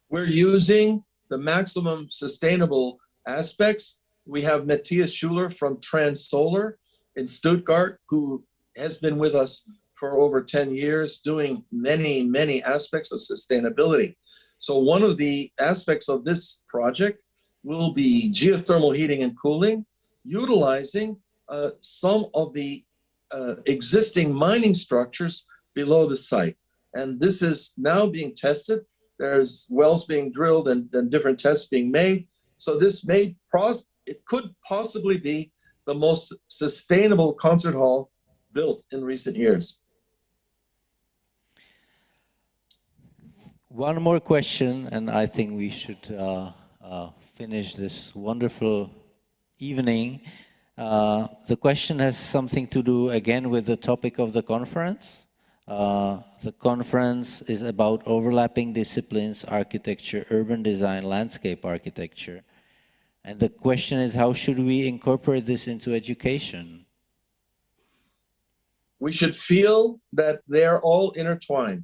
We're using the maximum sustainable aspects. We have Matthias Schuler from TransSolar in Stuttgart, who has been with us for over 10 years doing many, many aspects of sustainability. So one of the aspects of this project will be geothermal heating and cooling, utilizing some of the existing mining structures below the site. And this is now being tested. There's wells being drilled and different tests being made. So this it could possibly be the most sustainable concert hall built in recent years. One more question, and I think we should finish this wonderful evening. The question has something to do again with the topic of the conference. The conference is about overlapping disciplines, architecture, urban design, landscape architecture. And the question is, how should we incorporate this into education? We should feel that they're all intertwined.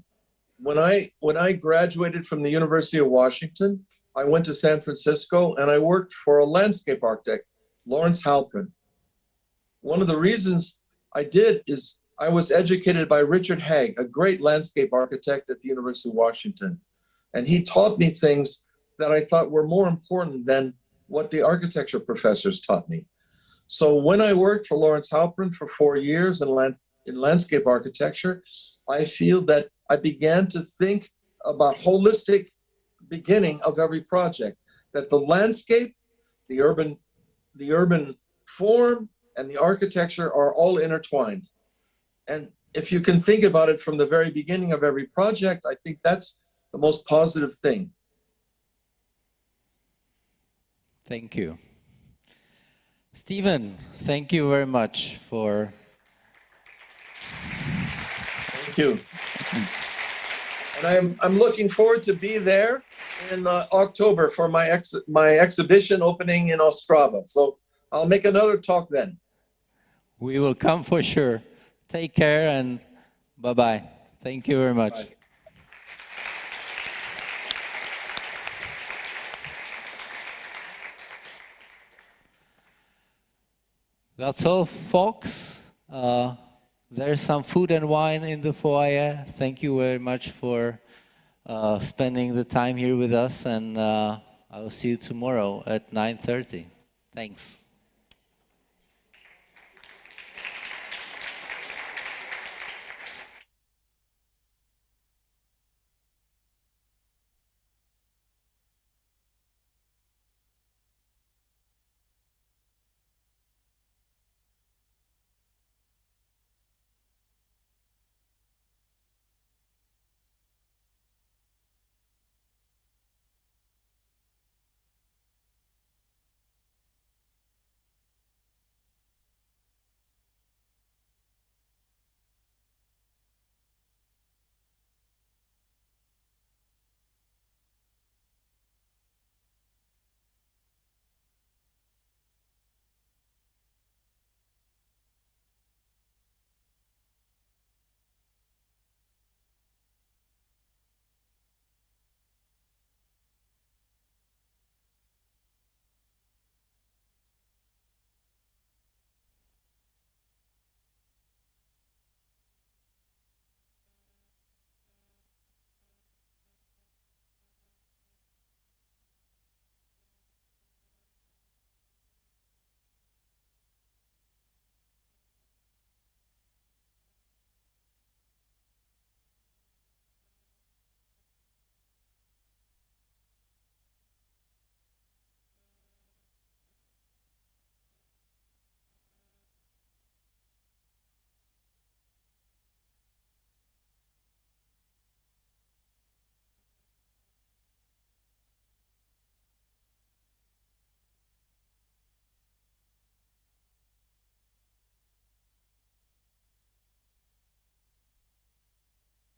when I graduated from the University of Washington, I went to San Francisco and I worked for a landscape architect, Lawrence Halprin. One of the reasons I did is I was educated by Richard Haig, a great landscape architect at the University of Washington. And he taught me things that I thought were more important than what the architecture professors taught me. So when I worked for Lawrence Halprin for 4 years in landscape architecture, I feel that I began to think about holistic beginning of every project, that the landscape, the urban form, and the architecture are all intertwined. And if you can think about it from the very beginning of every project, I think that's the most positive thing. Thank you. Stephen, thank you very much for... Thank you. And I'm looking forward to be there in October for my exhibition opening in s.r.o. So I'll make another talk then. We will come for sure. Take care and bye-bye. Thank you very much. Bye. That's all, folks. There's some food and wine in the foyer. Thank you very much for spending the time here with us, and I'll see you tomorrow at 9:30. Thanks.